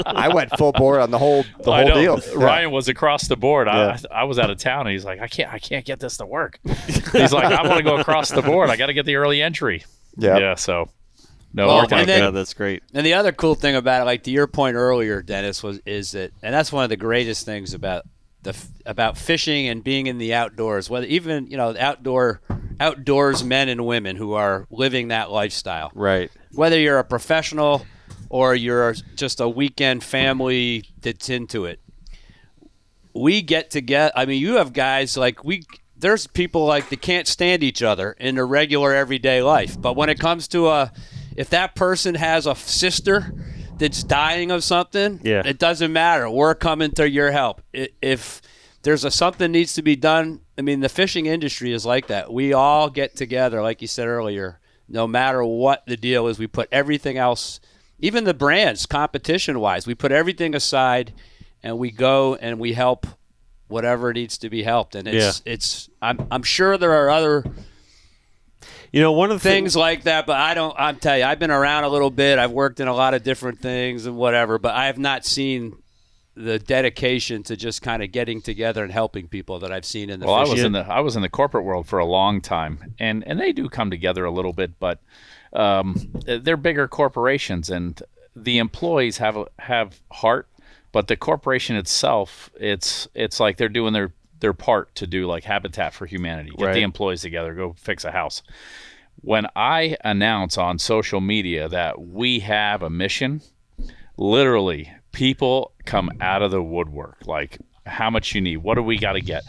I went full board on the whole I know. deal. Yeah. Ryan was across the board. Yeah. I was out of town, and he's like, I can't get this to work. He's like, I want to go across the board. I got to get the early entry. Yep. Yeah. So no. Well, it worked out and then- good. Yeah, that's great. And the other cool thing about it, like to your point earlier, Dennis, is that, and that's one of the greatest things about about fishing and being in the outdoors. Whether even outdoors men and women who are living that lifestyle. Right. Whether you're a professional or you're just a weekend family that's into it, we get together. I mean, you have guys like there's people like that can't stand each other in their regular everyday life. But when it comes to if that person has a sister that's dying of something, Yeah. it doesn't matter. We're coming to your help. If there's something needs to be done, I mean, the fishing industry is like that. We all get together, like you said earlier, no matter what the deal is. We put everything else, even the brands, competition-wise, we put everything aside and we go and we help whatever needs to be helped. And I'm sure there are other One of the things like that, but I'm telling you, I've been around a little bit. I've worked in a lot of different things and whatever, but I have not seen the dedication to just kind of getting together and helping people that I've seen in the fishing. I was in the corporate world for a long time, and they do come together a little bit, but they're bigger corporations, and the employees have heart, but the corporation itself, it's like they're doing their part to do like Habitat for Humanity, get Right. the employees together, go fix a house. When I announce on social media that we have a mission, literally people come out of the woodwork, like how much you need, what do we got to get,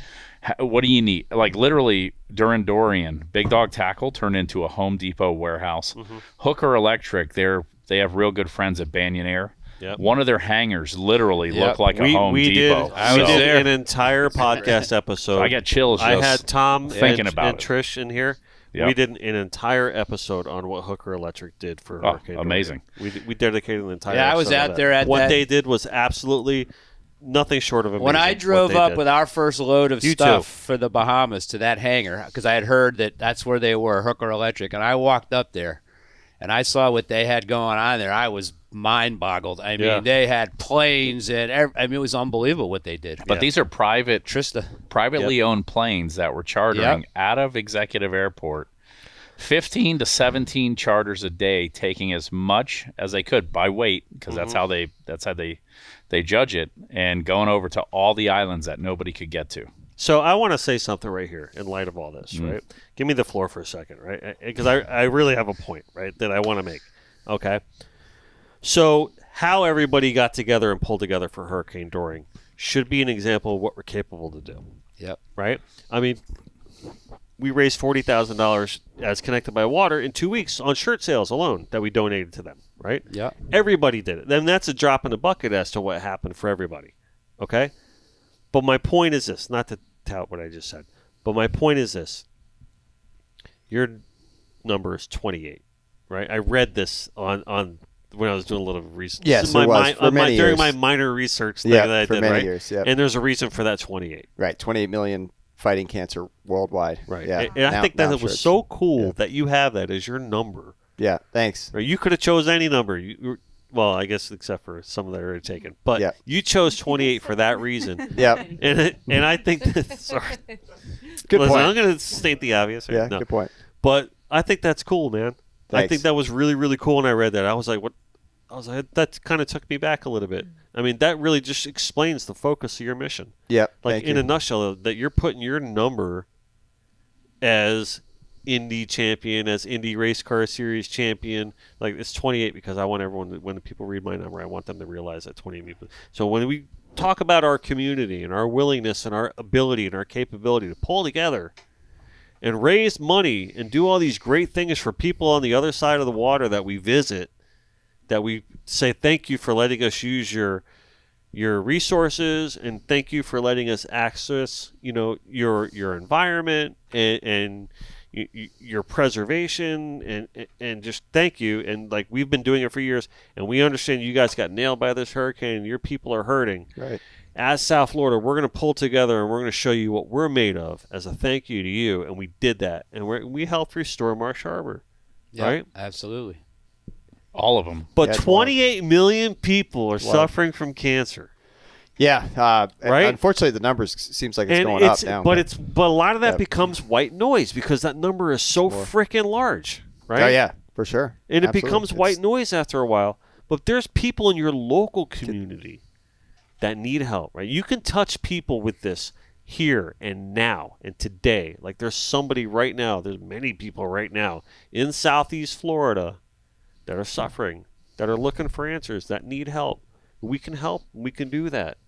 what do you need, like literally during Dorian, Big Dog Tackle turned into a Home Depot warehouse. Hooker Electric, they have real good friends at Banyan Air. Yep. One of their hangars literally looked like a Home we Depot. Did, we did an entire podcast episode. I get chills I just had Tom thinking and, about and it. Trish in here. Yep. We did an entire episode on what Hooker Electric did for Hurricane Dorian. amazing. We dedicated an entire Yeah, I was episode out of there that. at what that- they did was absolutely nothing short of amazing. When I what drove they up did. with our first load of You stuff too. for the Bahamas to that hangar, because I had heard that that's where they were, Hooker Electric, and I walked up there, and I saw what they had going on there. I was mind-boggled. I mean, Yeah. they had planes, and it was unbelievable what they did. But these are privately owned planes that were chartering Yep. out of Executive Airport, 15 to 17 charters a day, taking as much as they could by weight, because that's how they judge it, and going over to all the islands that nobody could get to. So I want to say something right here in light of all this, right? Give me the floor for a second, right? Because I really have a point, right, that I want to make. Okay. So how everybody got together and pulled together for Hurricane Dorian should be an example of what we're capable to do, Yep. right? I mean, we raised $40,000 as Connected by Water in 2 weeks on shirt sales alone that we donated to them, right? Yeah. Everybody did it. Then that's a drop in the bucket as to what happened for everybody, okay? But my point is this, not to tout what I just said. But my point is this. Your number is 28, right? I read this on when I was doing a little research. Yes, it was for many during years. my minor research thing Yeah, that I for did, many right? years, yeah. And there's a reason for that 28. Right, 28 million fighting cancer worldwide. Right. Yeah. And I Now- think that now it was it's- so cool yeah. that you have that as your number. Yeah, thanks. Right? You could have chose any number. Well, I guess except for some that are already taken. But Yeah. you chose 28 for that reason. Yeah, And I think that, sorry. good Listen, point. I'm going to state the obvious. Right? Yeah, No. good point. But I think that's cool, man. I Thanks. think that was really, really cool when I read that. I was like, what? I was like, that kind of took me back a little bit. I mean, that really just explains the focus of your mission. Yeah, Like, thank in you. a nutshell, that you're putting your number as Indy champion, as Indy Race Car Series champion. Like, it's 28 because I want everyone, when people read my number, I want them to realize that 28 people. So when we talk about our community and our willingness and our ability and our capability to pull together and raise money and do all these great things for people on the other side of the water that we visit, that we say thank you for letting us use your resources, and thank you for letting us access, your environment and your preservation, and just thank you. And like, we've been doing it for years, and we understand you guys got nailed by this hurricane and your people are hurting. Right. As South Florida, we're going to pull together and we're going to show you what we're made of as a thank you to you. And we did that, and we helped restore Marsh Harbor. Yeah, Right? Absolutely. All of them. But Yeah, it's 28 million people are suffering from cancer. Yeah, Right? Unfortunately, the numbers seems like it's And going up now. but a lot of that Yeah. becomes white noise because that number is so freaking large, right? Oh yeah, for sure. And it Absolutely. becomes white noise after a while. But there's people in your local community that need help, right? You can touch people with this here and now and today. Like, there's somebody right now, there's many people right now in Southeast Florida that are suffering, that are looking for answers, that need help. We can help. We can do that.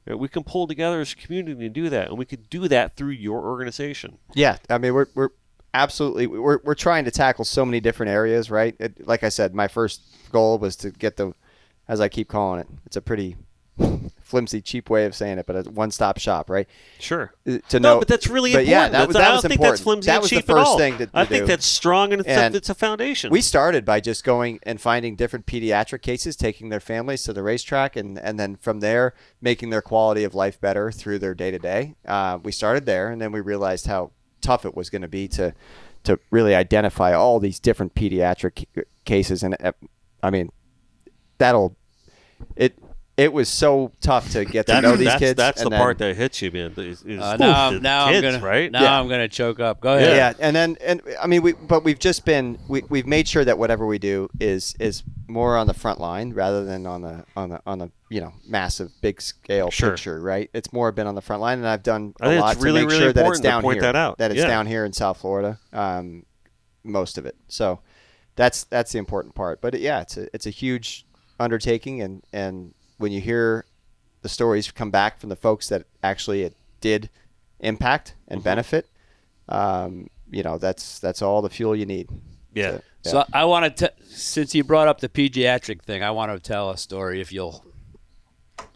Right? We can pull together as a community and do that, and we can do that through your organization. Yeah, I mean we're absolutely we're trying to tackle so many different areas, right? Like I said, my first goal was to get as I keep calling it, it's a pretty flimsy, cheap way of saying it, but a one-stop shop, right? Sure. To know, but that's really but important. yeah, that was I don't think important. that's flimsy That and was cheap the first at all. thing to I think do. that's strong, and it's a foundation. We started by just going and finding different pediatric cases, taking their families to the racetrack, and then from there making their quality of life better through their day-to-day. We started there, and then we realized how tough it was going to be to really identify all these different pediatric cases. And I mean, it was so tough to get to know these kids. That's and the then- part that hits you, man. Is Now the I'm kids, gonna right? I'm gonna choke up. Go ahead. Yeah, and I mean, we've just been we've made sure that whatever we do is more on the front line rather than on the massive big scale Sure. picture, right? It's more been on the front line, and I've done I a think lot it's really, to make really sure that it's important to down point here, that out. that it's Yeah. down here in South Florida, most of it. So that's the important part. But it's a huge undertaking, and when you hear the stories come back from the folks that actually it did impact and benefit, that's all the fuel you need. Yeah. So I want to, since you brought up the pediatric thing, I want to tell a story if you'll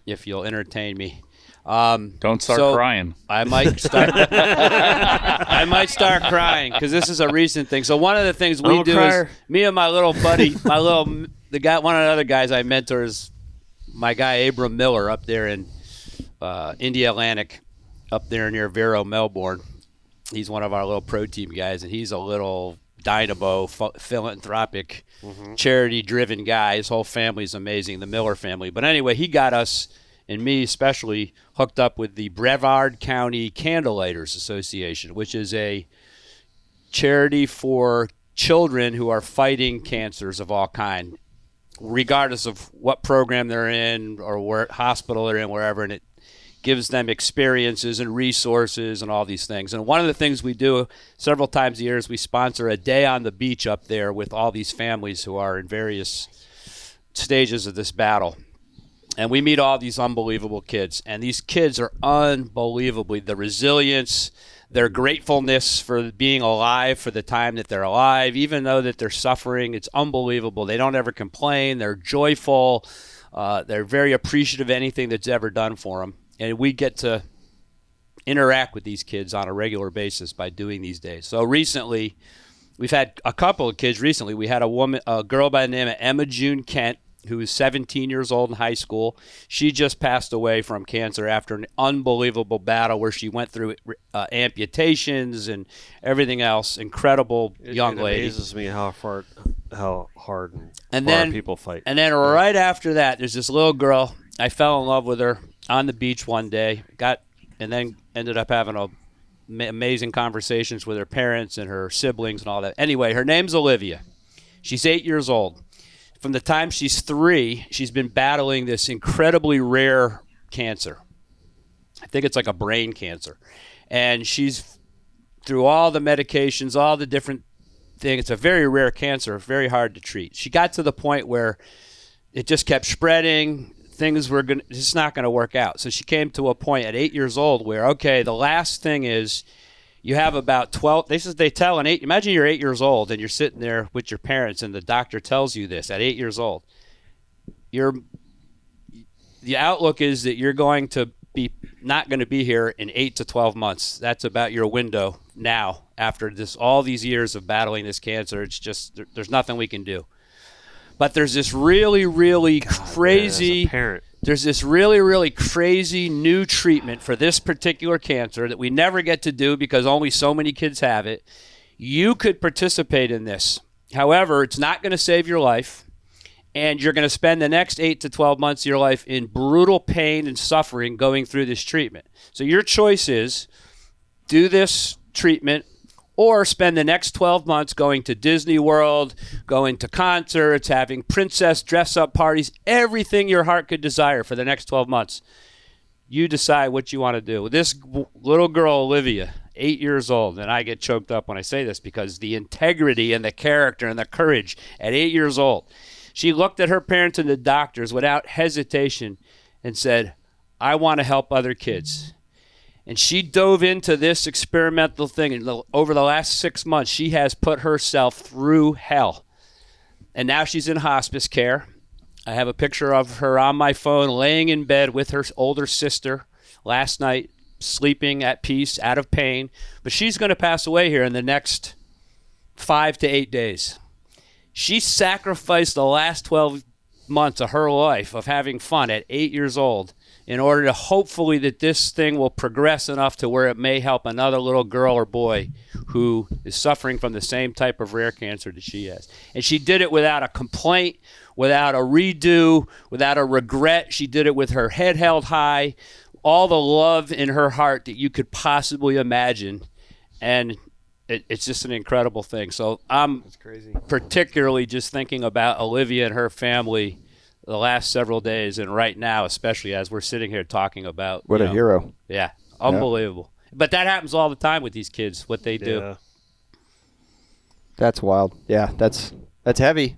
entertain me. Don't start crying. I might start. I might start crying because this is a recent thing. So one of the things we I'm a do crier. is me and my little buddy, one of the other guys I mentor is my guy Abram Miller up there in India Atlantic, up there near Vero, Melbourne. He's one of our little pro team guys, and he's a little dynamo, philanthropic, charity-driven guy. His whole family's amazing, the Miller family. But anyway, he got us, and me especially, hooked up with the Brevard County Candlelighters Association, which is a charity for children who are fighting cancers of all kind, regardless of what program they're in or what hospital they're in, wherever, and it gives them experiences and resources and all these things. And one of the things we do several times a year is we sponsor a day on the beach up there with all these families who are in various stages of this battle. And we meet all these unbelievable kids. And these kids are unbelievably, the resilience, their gratefulness for being alive for the time that they're alive, even though that they're suffering, it's unbelievable. They don't ever complain. They're joyful. They're very appreciative of anything that's ever done for them. And we get to interact with these kids on a regular basis by doing these days. So recently, we've had a couple of kids recently. We had a girl by the name of Emma June Kent, who is 17 years old in high school. She just passed away from cancer after an unbelievable battle where she went through amputations and everything else. Incredible young lady. It amazes me how hard And then people fight. And then right after that, there's this little girl. I fell in love with her on the beach one day. And then ended up having amazing conversations with her parents and her siblings and all that. Anyway, her name's Olivia. She's 8 years old. From the time she's 3, she's been battling this incredibly rare cancer. I think it's like a brain cancer. And she's through all the medications, all the different things. It's a very rare cancer, very hard to treat. She got to the point where it just kept spreading. Things were it's not going to work out. So she came to a point at 8 years old where, okay, the last thing is you have about 12. Imagine you're 8 years old and you're sitting there with your parents and the doctor tells you this at 8 years old. The outlook is that you're going to be not going to be here in 8 to 12 months. That's about your window now after all these years of battling this cancer. It's just there's nothing we can do. But there's this really, really crazy. Man, as a parent. There's this really, really crazy new treatment for this particular cancer that we never get to do because only so many kids have it. You could participate in this. However, it's not going to save your life, and you're going to spend the next 8 to 12 months of your life in brutal pain and suffering going through this treatment. So your choice is do this treatment or spend the next 12 months going to Disney World, going to concerts, having princess dress-up parties, everything your heart could desire for the next 12 months. You decide what you want to do. This little girl, Olivia, 8 years old, and I get choked up when I say this because the integrity and the character and the courage at 8 years old. She looked at her parents and the doctors without hesitation and said, I want to help other kids. And she dove into this experimental thing. And over the last 6 months, she has put herself through hell. And now she's in hospice care. I have a picture of her on my phone laying in bed with her older sister last night, sleeping at peace, out of pain. But she's going to pass away here in the next 5 to 8 days. She sacrificed the last 12 months of her life of having fun at 8 years old in order to hopefully that this thing will progress enough to where it may help another little girl or boy who is suffering from the same type of rare cancer that she has. And she did it without a complaint, without a redo, without a regret. She did it with her head held high, all the love in her heart that you could possibly imagine. And it's just an incredible thing. So I'm particularly just thinking about Olivia and her family the last several days, and right now, especially as we're sitting here talking about. What a hero. Yeah, unbelievable. Yeah. But that happens all the time with these kids, what they do. That's wild. Yeah, that's heavy.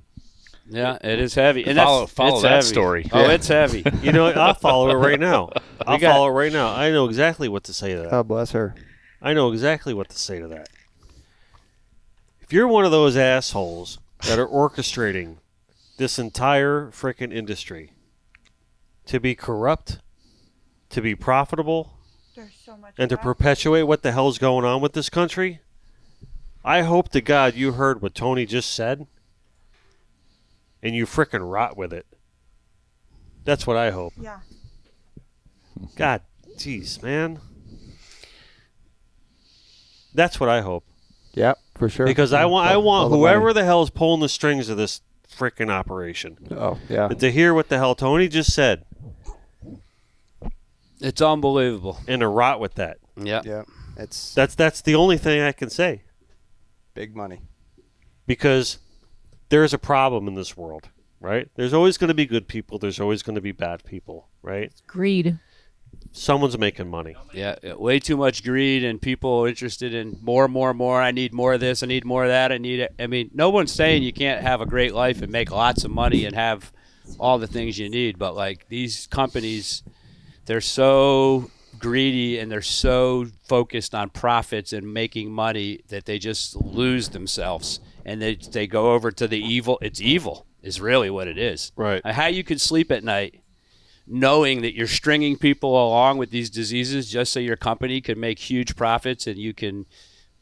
Yeah, it is heavy. And follow it's that heavy. story. Oh, it's heavy. You know, I'll follow it right now. I know exactly what to say to that. Oh, bless her. I know exactly what to say to that. If you're one of those assholes that are orchestrating this entire frickin' industry to be corrupt, to be profitable, There's so much and to of that. perpetuate what the hell's going on with this country, I hope to God you heard what Tony just said and you frickin' rot with it. That's what I hope. Yeah. God, jeez, man. That's what I hope. Yeah, for sure. Because I All want the whoever money. the hell is pulling the strings of this frickin' operation Oh, yeah. to hear what the hell Tony just said It's unbelievable. and to rot with that. Yeah. Yeah. It's That's the only thing I can say. big money. Because there's a problem in this world, right? There's always going to be good people. There's always going to be bad people, right? Greed. Someone's making money. Yeah, way too much greed and people interested in more. I need more of this. I need more of that. I mean, no one's saying you can't have a great life and make lots of money and have all the things you need. But, like, these companies, they're so greedy and they're so focused on profits and making money that they just lose themselves. And they go over to the evil. It's evil is really what it is. Right. How you could sleep at night knowing that you're stringing people along with these diseases just so your company can make huge profits and you can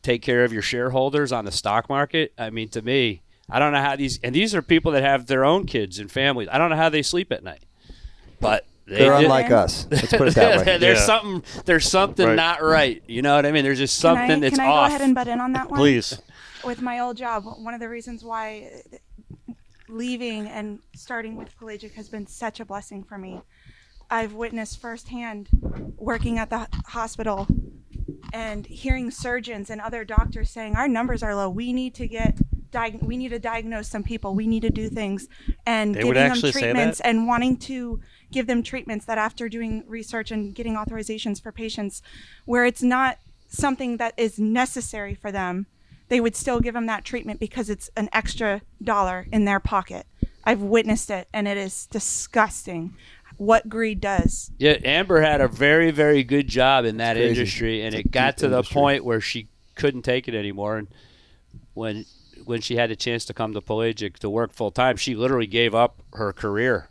take care of your shareholders on the stock market. I mean, to me, I don't know how these are people that have their own kids and families. I don't know how they sleep at night, but they're unlike us. Let's put it that way. There's something Right. not right. You know what I mean? There's just something that's Can I off. go ahead and butt in on that one? Please. With my old job, one of the reasons why leaving and starting with Pelagic has been such a blessing for me. I've witnessed firsthand working at the hospital and hearing surgeons and other doctors saying our numbers are low. We need to we need to diagnose some people. We need to do things, and They would giving them actually say treatments that? and wanting to give them treatments that after doing research and getting authorizations for patients where it's not something that is necessary for them, they would still give them that treatment because it's an extra dollar in their pocket. I've witnessed it, and it is disgusting what greed does. Yeah, Amber had a very, very good job in that crazy. industry, and It's a it got deep to the industry. point where she couldn't take it anymore. And when she had a chance to come to Pelagic to work full time, she literally gave up her career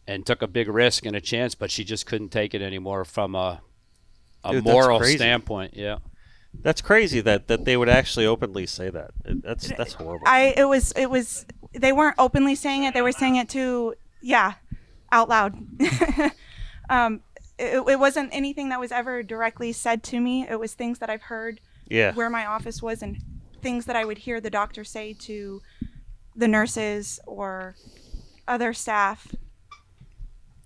and took a big risk and a chance, but she just couldn't take it anymore from a Dude, that's moral crazy. standpoint. Yeah. That's crazy that they would actually openly say that. That's horrible. It was they weren't openly saying it, they were saying it out loud. It wasn't anything that was ever directly said to me. It was things that I've heard Yeah. where my office was and things that I would hear the doctor say to the nurses or other staff.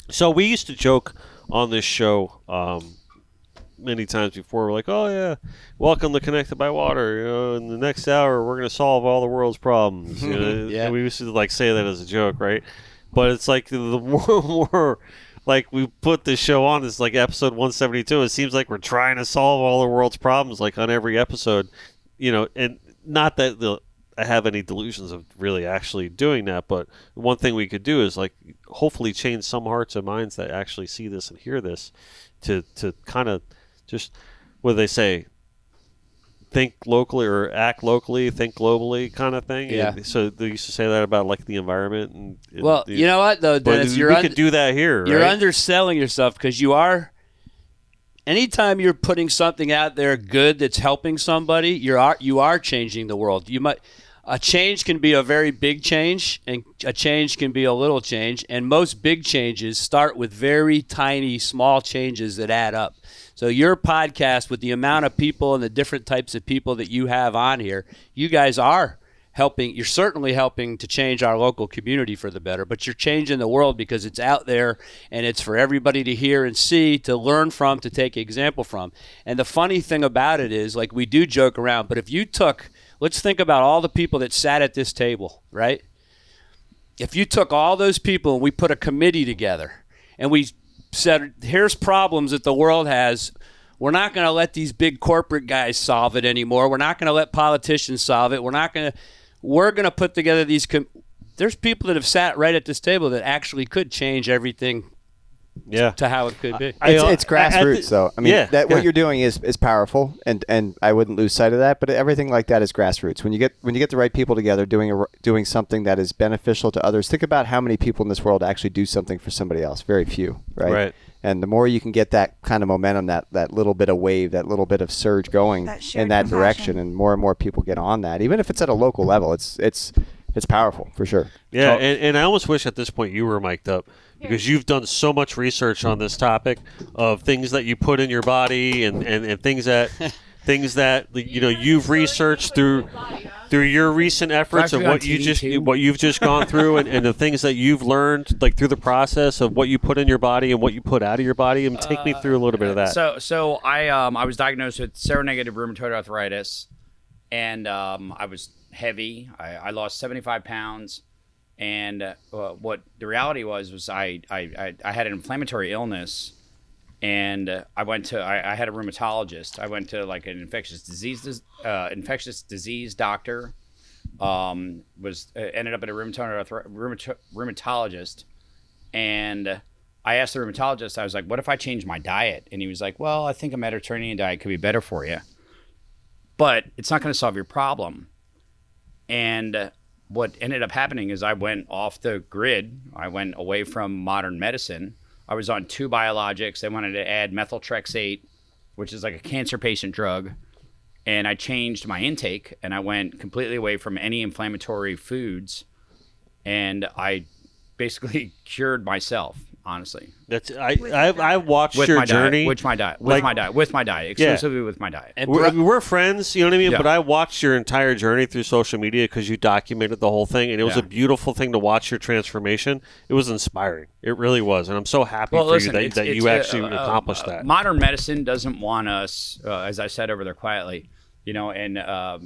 So we used to joke on this show many times before. We're like, "Oh yeah, welcome to Connected by Water. You know, in the next hour, we're going to solve all the world's problems." You know? Yeah. And we used to like say that as a joke, right? But it's like the more like we put this show on, it's like episode 172. It seems like we're trying to solve all the world's problems, like on every episode. You know, and not that I have any delusions of really actually doing that, but one thing we could do is like hopefully change some hearts and minds that actually see this and hear this to kind of just, what do they say, think locally or act locally, think globally kind of thing. Yeah. And so they used to say that about like the environment and Well, you know what though, but Dennis, we could do that here. you're right? underselling yourself because you are. Anytime you're putting something out there good that's helping somebody, you are changing the world. A change can be a very big change, and a change can be a little change. And most big changes start with very tiny, small changes that add up. So your podcast, with the amount of people and the different types of people that you have on here, you guys are helping. You're certainly helping to change our local community for the better, but you're changing the world because it's out there and it's for everybody to hear and see, to learn from, to take example from. And the funny thing about it is, like, we do joke around, but if you let's think about all the people that sat at this table, right? If you took all those people and we put a committee together and we said, here's problems that the world has, we're not going to let these big corporate guys solve it anymore. We're not going to let politicians solve it. We're going to put together these there's people that have sat right at this table that actually could change everything to how it could be. It's grassroots, though. I mean, yeah. what you're doing is powerful, and I wouldn't lose sight of that. But everything like that is grassroots. When you get the right people together, doing something that is beneficial to others. Think about how many people in this world actually do something for somebody else. Very few, right? Right. And the more you can get that kind of momentum, that little bit of wave, that little bit of surge going That shared in that compassion. direction, and more people get on that, even if it's at a local level, it's powerful for sure. Yeah, and I almost wish at this point you were mic'd up because you've done so much research on this topic of things that you put in your body and things that you've researched through your recent efforts of Actually on what TV too. what you've just gone through and the things that you've learned like through the process of what you put in your body and what you put out of your body, and take me through a little bit of that. So I was diagnosed with seronegative rheumatoid arthritis, and I was heavy. I lost 75 pounds, and what the reality was I had an inflammatory illness, and I had a rheumatologist. I went to like an infectious disease doctor. Ended up at a rheumatologist, and I asked the rheumatologist, I was like, what if I change my diet? And he was like, well, I think a Mediterranean diet could be better for you, but it's not going to solve your problem. And what ended up happening is I went off the grid. I went away from modern medicine. I was on 2 biologics. They wanted to add methotrexate, which is like a cancer patient drug. And I changed my intake, and I went completely away from any inflammatory foods. And I basically cured myself, honestly. I watched With your my journey. diet, with my diet, exclusively with my diet. And We're friends, you know what I mean? Yeah. But I watched your entire journey through social media because you documented the whole thing, and it was a beautiful thing to watch your transformation. It was inspiring. It really was, and I'm so happy for you that you actually accomplished that. Modern medicine doesn't want us, as I said over there quietly, and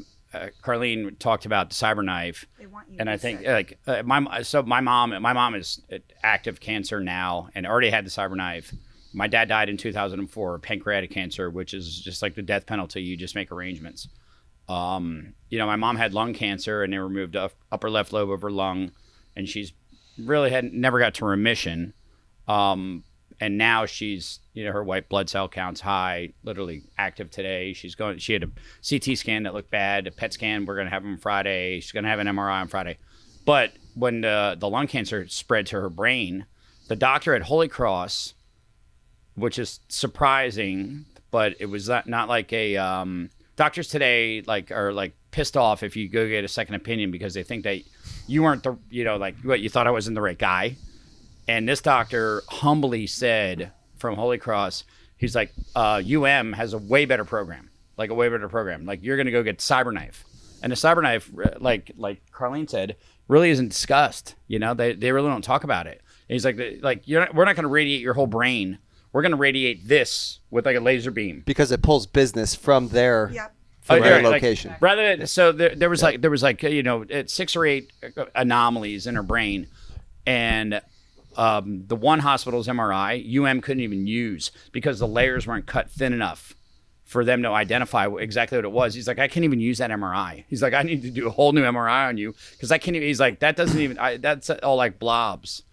Carlene talked about the cyberknife, They want you and to I be think sick. my mom is active cancer now and already had the cyberknife. My dad died in 2004 of pancreatic cancer, which is just like the death penalty. You just make arrangements. My mom had lung cancer, and they removed upper left lobe of her lung, and she's really never got to remission. And now she's, her white blood cell count's high, literally active today. She had a CT scan that looked bad, a PET scan. We're going to have them Friday. She's going to have an MRI on Friday. But when the lung cancer spread to her brain, the doctor at Holy Cross, which is surprising, but it was not like doctors today are pissed off if you go get a second opinion because they think that you weren't you thought I wasn't the right guy. And this doctor humbly said from Holy Cross, he's like, has a way better program. Like you're going to go get Cyberknife. And the Cyberknife, like Carlene said, really isn't discussed. They really don't talk about it. And he's like we're not going to radiate your whole brain. We're going to radiate this with like a laser beam. Because it pulls business from their Yep. from their Like, location. rather than, so there was 6 or 8 anomalies in her brain. And the one hospital's MRI, couldn't even use because the layers weren't cut thin enough for them to identify exactly what it was. He's like, I can't even use that MRI. He's like, I need to do a whole new MRI on you because I can't even. He's like, that doesn't even. That's all like blobs.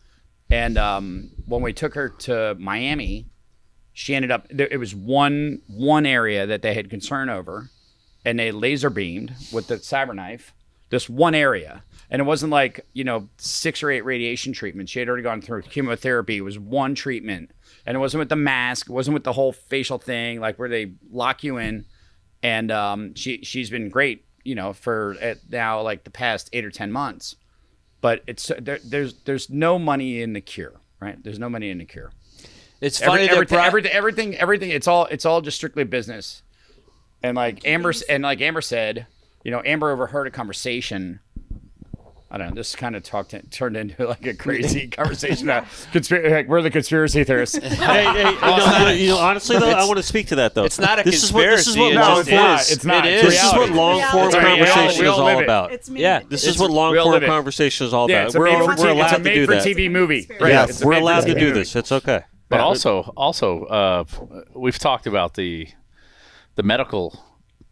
And when we took her to Miami, she ended up. It was one area that they had concern over, and they laser beamed with the cyberknife this one area. And it wasn't 6 or 8 radiation treatments. She had already gone through chemotherapy. It was one treatment. And it wasn't with the mask. It wasn't with the whole facial thing, where they lock you in. And she's been great, for now, the past 8 or 10 months. But there's no money in the cure, right? There's no money in the cure. it's funny everything. It's all just strictly business. And Amber said, Amber overheard a conversation. I don't know. This kind of turned into a crazy conversation about we're the conspiracy theorists. Honestly though, I want to speak to that though. It's not a This conspiracy. is what long form is. It's not. It It's is. This is what reality. long form It's a reality. conversation We is all all live it. about. It's me. Yeah. This is what long we all form live it. conversation is all Yeah, about. it's a We're made-for-TV allowed to do that. TV movie. Right. Yes. It's a We're allowed to made-for-TV do movie. this. It's okay. But Yeah. also, we've talked about the medical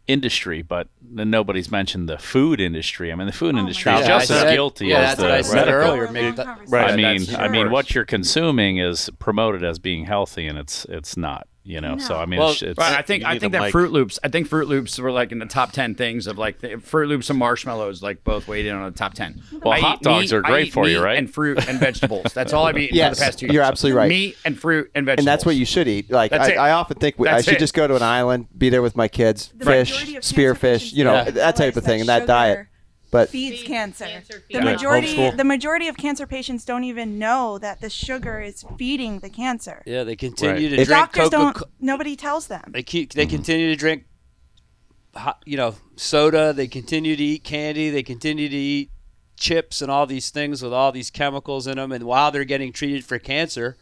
industry, but nobody's mentioned the food industry. I mean, the food industry is God. just I as said- guilty yeah, as that's what I the said medical. earlier. Long Maybe conversation. I mean, worse. what you're consuming is promoted as being healthy, and it's not. So I mean, Well, it's Right, I think You need that the mic. Fruit Loops. I think Fruit Loops were in the top 10 things of Fruit Loops and marshmallows both weighed in on the top 10. Well, I hot eat dogs meat- are great I eat for you, meat right? And fruit and vegetables. That's all I've eaten Yes, for the past 2 years. you're absolutely right. Meat and fruit and vegetables. And that's what you should eat. That's it. I often think I That's should it. just go to an island, be there with my kids, The fish, majority of spearfish, cancer patients that type of realize thing, and that sugar diet. But feeds cancer. Cancer The feeds. Homeschool. majority of cancer patients don't even know that the sugar is feeding the cancer. Yeah, they continue to If- drink Doctors Coca. don't. Nobody tells them. They continue to drink, soda. They continue to eat candy. They continue to eat chips and all these things with all these chemicals in them. And while they're getting treated for cancer,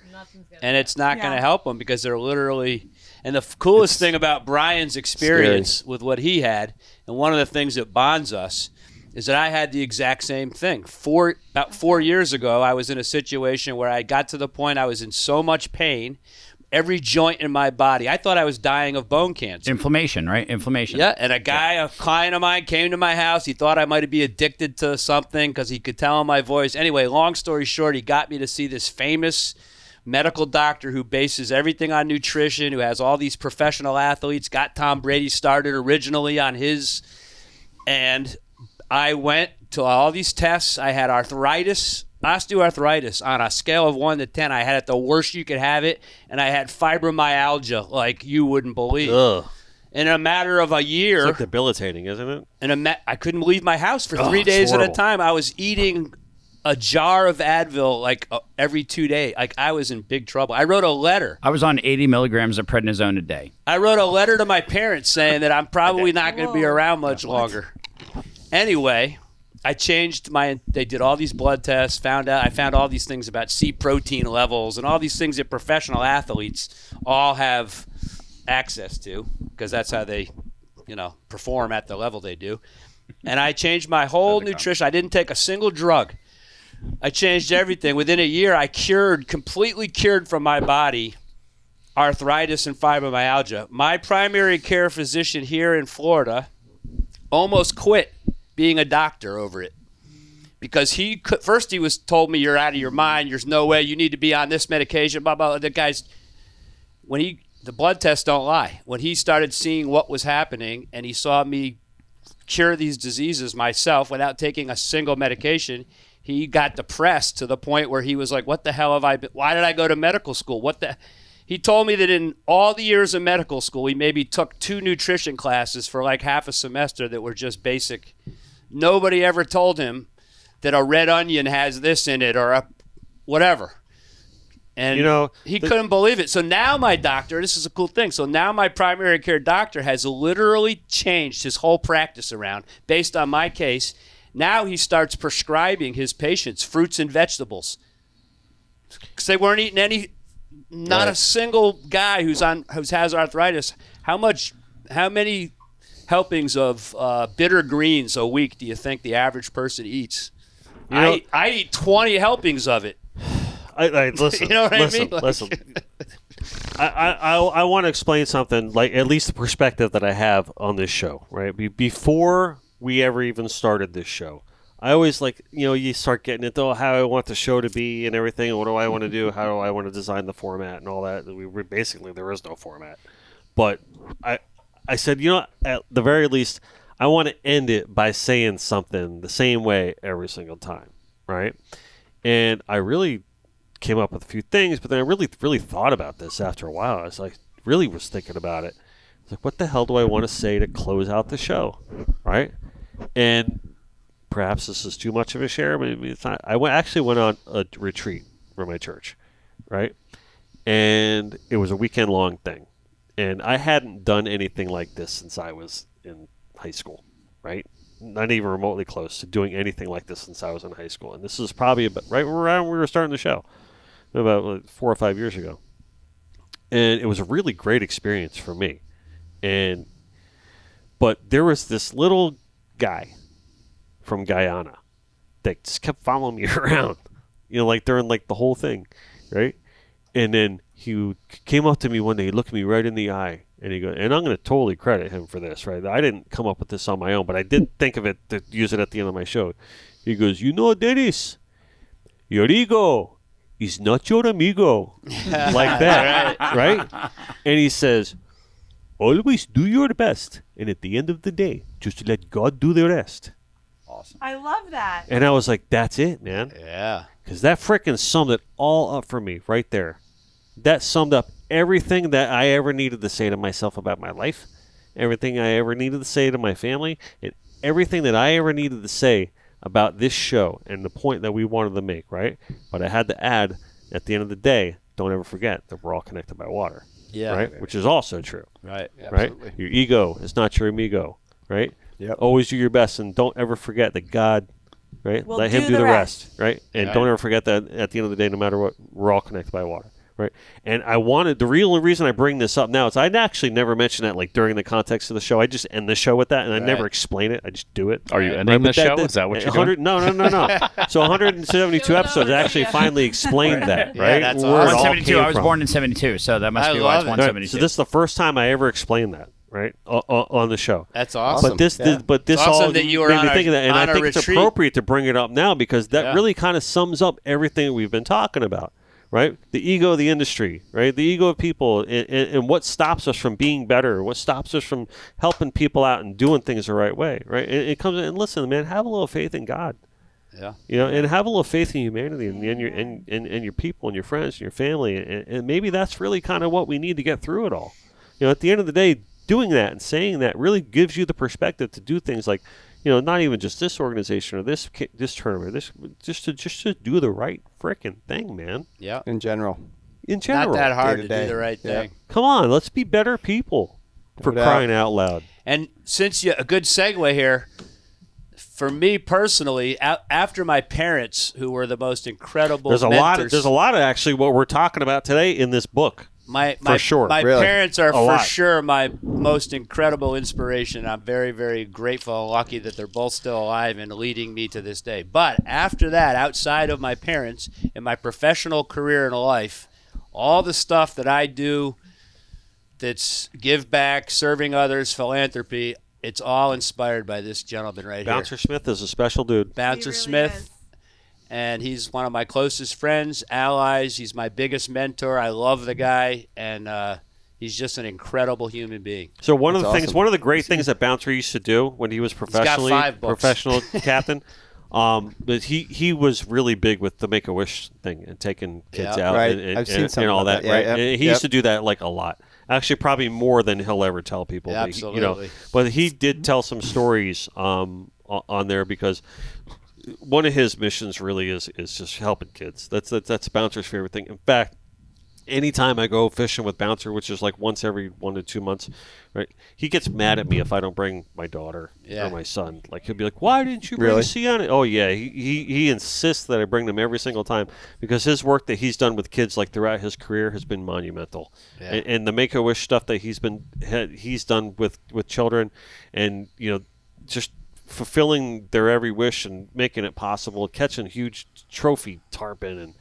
and it's not going to Yeah. help them because they're literally. And the coolest thing about Brian's experience with what he had, and one of the things that bonds us, is that I had the exact same thing. About 4 years ago, I was in a situation where I got to the point I was in so much pain, every joint in my body. I thought I was dying of bone cancer. Inflammation, right? Inflammation. Yeah, and a client of mine came to my house. He thought I might be addicted to something because he could tell in my voice. Anyway, long story short, he got me to see this famous medical doctor who bases everything on nutrition, who has all these professional athletes, got Tom Brady started originally on his. And I went to all these tests. I had arthritis osteoarthritis on a scale of 1 to 10. I had it the worst you could have it, and I had fibromyalgia like you wouldn't believe. Ugh. In a matter of a year, It's like debilitating, isn't it? I couldn't leave my house for 3 it's days at a horrible. time. I was eating a jar of Advil like every 2 days. Like I was in big trouble. I wrote a letter. I was on 80 milligrams of prednisone a day. I wrote a letter to my parents saying that I'm probably not going to be Whoa. around much longer. Anyway, I changed they did all these blood tests, I found all these things about C protein levels and all these things that professional athletes all have access to because that's how they, perform at the level they do. And I changed my whole nutrition. I didn't take a single drug. I changed everything. Within a year, I completely cured from my body arthritis and fibromyalgia. My primary care physician here in Florida almost quit being a doctor over it because first he told me you're out of your mind. There's no way you need to be on this medication. Blah blah. The guys, the blood tests don't lie. When he started seeing what was happening and he saw me cure these diseases myself without taking a single medication, he got depressed to the point where he was like, what the hell have I been? Why did I go to medical school? He told me that in all the years of medical school, he maybe took 2 nutrition classes for like half a semester that were just basic. Nobody ever told him that a red onion has this in it or whatever. And he couldn't believe it. So now my doctor, this is a cool thing. So now my primary care doctor has literally changed his whole practice around based on my case. Now he starts prescribing his patients fruits and vegetables because they weren't eating not a single guy who has arthritis. How many helpings of bitter greens a week do you think the average person eats? I eat 20 helpings of it. Listen, you know what I mean? Listen. I want to explain something, like at least the perspective that I have on this show, right? Before we ever even started this show, I always you start getting into how I want the show to be and everything, and what do I want to do, how do I want to design the format and all that. Basically, there is no format. But I said, at the very least, I want to end it by saying something the same way every single time, right? And I really came up with a few things, but then I really, really thought about this after a while. I was really was thinking about it. I was like, what the hell do I want to say to close out the show, right? And perhaps this is too much of a share, maybe it's not. I actually went on a retreat for my church, right? And it was a weekend-long thing. And I hadn't done anything like this since I was in high school, right? Not even remotely close to doing anything like this since I was in high school. And this is probably right around when we were starting the show, about 4 or 5 years ago. And it was a really great experience for me. But there was this little guy from Guyana that just kept following me around, during the whole thing, right? And then he came up to me one day, he looked me right in the eye, and he goes, and I'm going to totally credit him for this, right? I didn't come up with this on my own, but I did think of it to use it at the end of my show. He goes, Dennis, your ego is not your amigo. Like that, right? And he says, always do your best, and at the end of the day, just let God do the rest. Awesome. I love that. And I was like, that's it, man. Yeah. Because that frickin' summed it all up for me right there. That summed up everything that I ever needed to say to myself about my life, everything I ever needed to say to my family, and everything that I ever needed to say about this show and the point that we wanted to make, right? But I had to add, at the end of the day, don't ever forget that we're all connected by water. Yeah. Right? Which is also true. Right. Right? Your ego is not your amigo, right? Yep. Always do your best, and don't ever forget that God, right? We'll Let him do do the the rest. rest, right? And don't ever forget that at the end of the day, no matter what, we're all connected by water, right? And the real reason I bring this up now is I'd actually never mention that during the context of the show. I just end the show with that, and I never explain it. I just do it. Are you ending the show? Is that what you're doing? No. So 172 episodes actually finally explained that, right? that's Where it all 172. came I was from. born in 72, so that must I be why love it's it. Right, 172. so this is the first time I ever explained that, right, on the show. That's awesome. But this It's all awesome that you were made on me a- think of that, and I on a think it's retreat. appropriate to bring it up now because that Yeah. really kind of sums up everything we've been talking about, right? The ego of the industry, right? The ego of people, and what stops us from being better, what stops us from helping people out and doing things the right way, right? And it comes and listen, man, have a little faith in God, Yeah. And have a little faith in humanity and your people and your friends and your family, and maybe that's really kind of what we need to get through it all. At the end of the day, doing that and saying that really gives you the perspective to do things like, not even just this organization or this tournament, just to do the right frickin' thing, man. Yeah. In general. Not that hard to day-to-day. do the right thing. Come on, let's be better people, for No doubt. crying out loud. And since a good segue here, for me personally, after my parents, who were the most incredible There's a mentors, lot of actually what we're talking about today in this book. My Really? parents are A for lot. sure my most incredible inspiration. I'm very, very grateful and lucky that they're both still alive and leading me to this day. But after that, outside of my parents, in my professional career and life, all the stuff that I do that's give back, serving others, philanthropy, it's all inspired by this gentleman right Bouncer here. Smith is a special dude. Bouncer He really Smith. is. And he's one of my closest friends, allies. He's my biggest mentor. I love the guy, and he's just an incredible human being. So one of the That's things, awesome. one of the great things that Bouncer used to do when he was got professionally 5 books. professional captain, but he was really big with the Make-A-Wish thing and taking kids Yeah. out Right. and I've seen and something all about that. that. Right. Yeah, yep, And he used to do that like a lot. Actually, probably more than he'll ever tell people. Yeah, But absolutely. but he did tell some stories on there because one of his missions really is just helping kids. That's Bouncer's favorite thing. In fact, anytime I go fishing with Bouncer, which is like once every 1 to 2 months, right? He gets mad at me if I don't bring my daughter Yeah. or my son. Like he'll be like, "Why didn't you bring Really? Sienna?" Oh yeah, he insists that I bring them every single time because his work that he's done with kids like throughout his career has been monumental. Yeah. And the Make-A-Wish stuff that he's done with children, and just fulfilling their every wish and making it possible, catching huge trophy tarpon and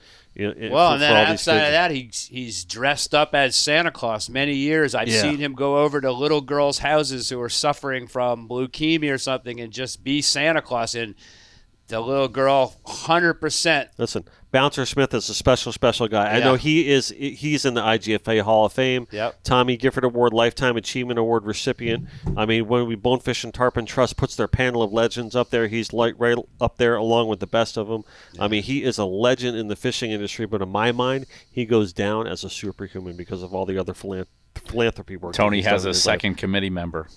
Well, for and then all these outside kids. of that, he's dressed up as Santa Claus many years. I've Yeah. seen him go over to little girls' houses who are suffering from leukemia or something and just be Santa Claus. And the little girl, 100%. Listen, Bouncer Smith is a special guy. I Yeah. know he's in the IGFA Hall of Fame. Yep. Tommy Gifford Award Lifetime Achievement Award recipient. I mean, when we Bonefish and Tarpon Trust puts their panel of legends up there, he's like right up there along with the best of them. Yeah. I mean, he is a legend in the fishing industry, but in my mind, he goes down as a superhuman because of all the other philanthropy work. Tony that he's done has in a his life. second committee member.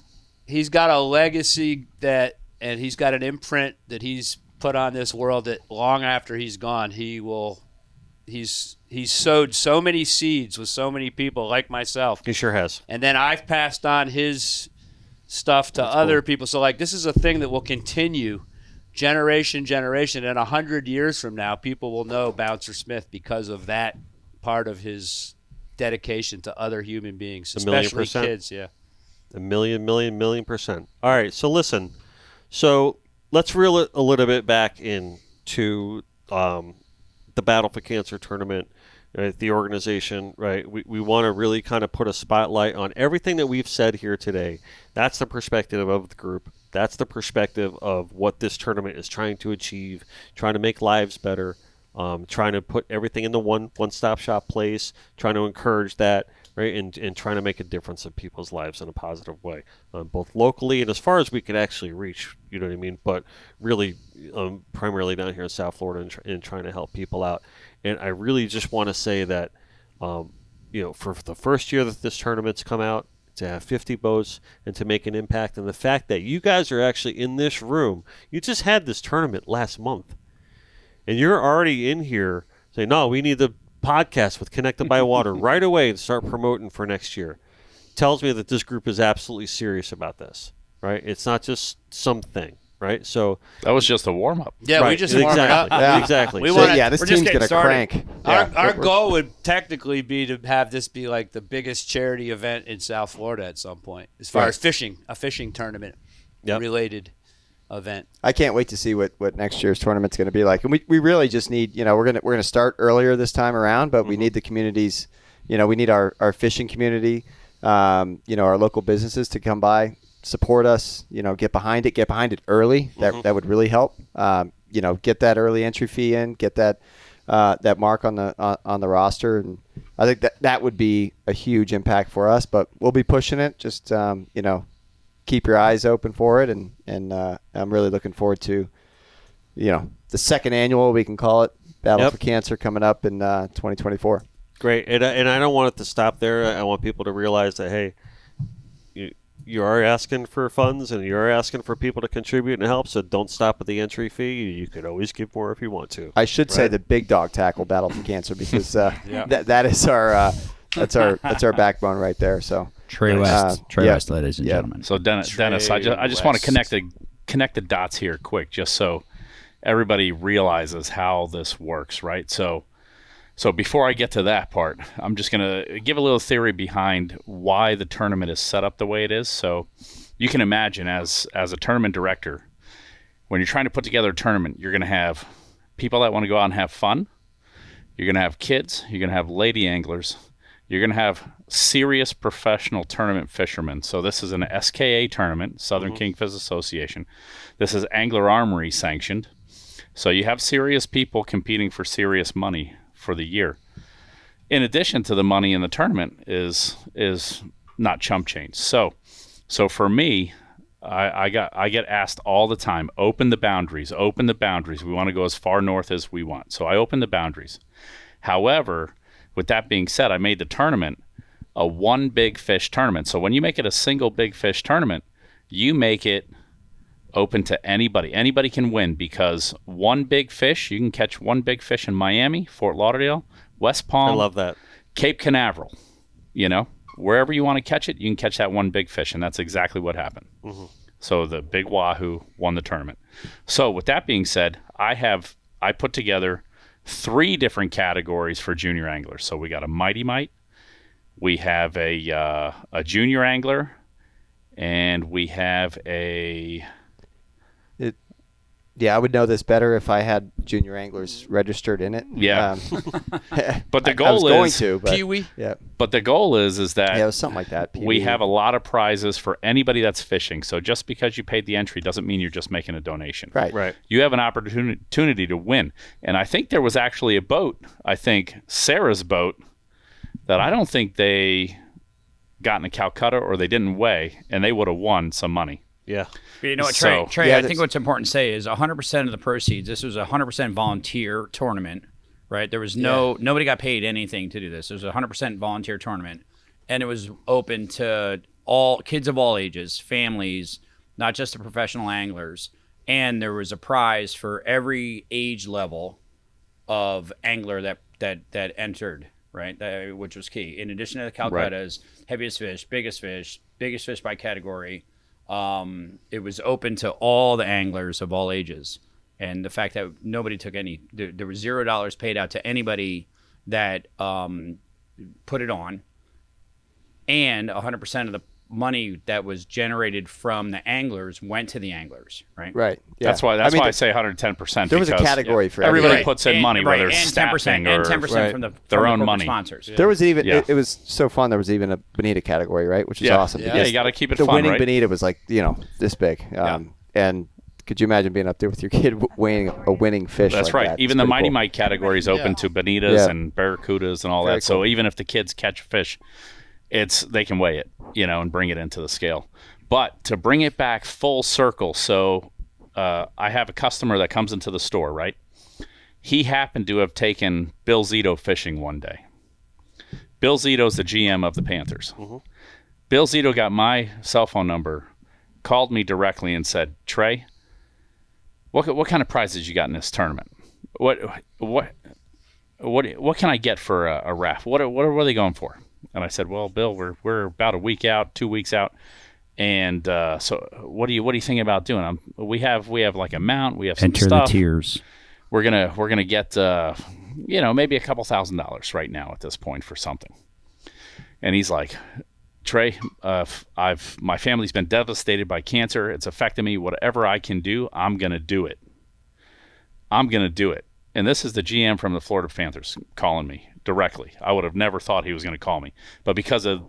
He's got a legacy and he's got an imprint that he's put on this world that long after he's gone, he's sowed so many seeds with so many people like myself. He sure has. And then I've passed on his stuff to other people. So like this is a thing that will continue generation. And 100 years from now, people will know Bouncer Smith because of that part of his dedication to other human beings, especially 1,000,000%. kids. Yeah. A million percent. All right, so listen. So let's reel it a little bit back into the Battle for Cancer tournament, right, the organization, right? We want to really kind of put a spotlight on everything that we've said here today. That's the perspective of the group. That's the perspective of what this tournament is trying to achieve, trying to make lives better, trying to put everything in the one-stop shop place, trying to encourage that, right, and trying to make a difference in people's lives in a positive way, both locally and as far as we could actually reach, you know what I mean, but really primarily down here in South Florida and trying to help people out. And I really just want to say that, for the first year that this tournament's come out, to have 50 boats and to make an impact, and the fact that you guys are actually in this room, you just had this tournament last month, and you're already in here saying, no, we need the podcast with Connected by Water right away and start promoting for next year. Tells me that this group is absolutely serious about this, right? It's not just something, right? So That was just a warm up. Yeah, right, we just warmed it up. exactly, Yeah. exactly. We So- wanna- this we're just team's getting gonna started. crank. Our goal would technically be to have this be like the biggest charity event in South Florida at some point, as far Right. as fishing, a fishing tournament Yep. related event. I can't wait to see what next year's tournament's going to be like. And we really just need, we're gonna start earlier this time around, but we need the communities, we need our fishing community, our local businesses to come by, support us, get behind it early. That would really help. Get that early entry fee in, get that mark on the roster, and I think that would be a huge impact for us. But we'll be pushing it. Just keep your eyes open for it, and I'm really looking forward to the second annual, we can call it, Battle Yep. for Cancer coming up in 2024. Great, and I don't want it to stop there. I want people to realize that, hey, you are asking for funds and you're asking for people to contribute and help, so don't stop at the entry fee. You could always give more if you want to. I should say the Big Dog Tackle Battle for Cancer, because that is our that's our backbone right there. So Trae West, West, ladies and gentlemen. So Dennis, I just want to connect the dots here quick, just so everybody realizes how this works, right? So before I get to that part, I'm just going to give a little theory behind why the tournament is set up the way it is. So you can imagine as a tournament director, when you're trying to put together a tournament, you're going to have people that want to go out and have fun. You're going to have kids. You're going to have lady anglers. You're going to have serious professional tournament fishermen. So this is an SKA tournament, Southern Kingfish Association. This is Angler Armory sanctioned. So you have serious people competing for serious money for the year. In addition to the money in the tournament is not chump change. So for me, I get asked all the time, open the boundaries. We want to go as far north as we want. So I open the boundaries. However, with that being said, I made the tournament a one big fish tournament. So when you make it a single big fish tournament, you make it open to anybody. Anybody can win, because one big fish, you can catch one big fish in Miami, Fort Lauderdale, West Palm. I love that. Cape Canaveral. Wherever you want to catch it, you can catch that one big fish, and that's exactly what happened. So the big wahoo won the tournament. So with that being said, I put together 3 different categories for junior anglers. So we got a Mighty Mite, we have a junior angler, and we have a... Yeah, I would know this better if I had junior anglers registered in it. Yeah. But the goal I was going is to, but, Pee-wee. Yeah, But the goal is that it was something like that. we have a lot of prizes for anybody that's fishing. So just because you paid the entry doesn't mean you're just making a donation. Right. You have an opportunity to win. And I think there was actually a boat, Sarah's boat, that I don't think they got in a Calcutta or they didn't weigh, and they would have won some money. Yeah. But you know what, So- Trey, Yeah, I think what's important to say is 100% of the proceeds, this was a 100% volunteer tournament, right? There was nobody got paid anything to do this. It was a 100% volunteer tournament, and it was open to all kids of all ages, families, not just the professional anglers. And there was a prize for every age level of angler that entered, right? Which was key. In addition to the Calcuttas, heaviest fish, biggest fish by category. It was open to all the anglers of all ages, and the fact that nobody took there was $0 paid out to anybody that put it on, and 100% of the money that was generated from the anglers went to the anglers, right? Right. Yeah. That's why I say 110%. There was a because category for everybody everything. puts in money, whether it's and staffing 10% or and 10% from their own corporate money. sponsors. There was even Yeah. it was so fun. There was even a bonita category, right? Which is Yeah. awesome. Yeah, because you gotta keep it the fun, winning right? bonita was like this big. And could you imagine being up there with your kid weighing a winning fish? That's like right. That? Even It's the pretty Mighty cool. Mite category is open to bonitas Yeah. and barracudas and all Very that. So cool. even if the kids catch a fish, they can weigh it, and bring it into the scale. But to bring it back full circle, so I have a customer that comes into the store, right? He happened to have taken Bill Zito fishing one day. Bill Zito's the GM of the Panthers. Bill Zito got my cell phone number, called me directly and said, Trae, what kind of prizes you got in this tournament? What can I get for a raft? What are they going for? And I said, well, Bill, we're about a week out, 2 weeks out. And so what do you think about doing? We have like a mount, we have some Enter stuff. the tiers. We're gonna get maybe a couple $1,000s right now at this point for something. And he's like, Trae, my family's been devastated by cancer. It's affected me. Whatever I can do, I'm gonna do it. And this is the GM from the Florida Panthers calling me directly. I would have never thought he was going to call me, but because of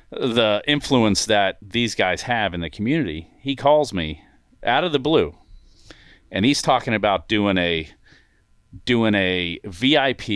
the influence that these guys have in the community, he calls me out of the blue, and he's talking about doing a VIP.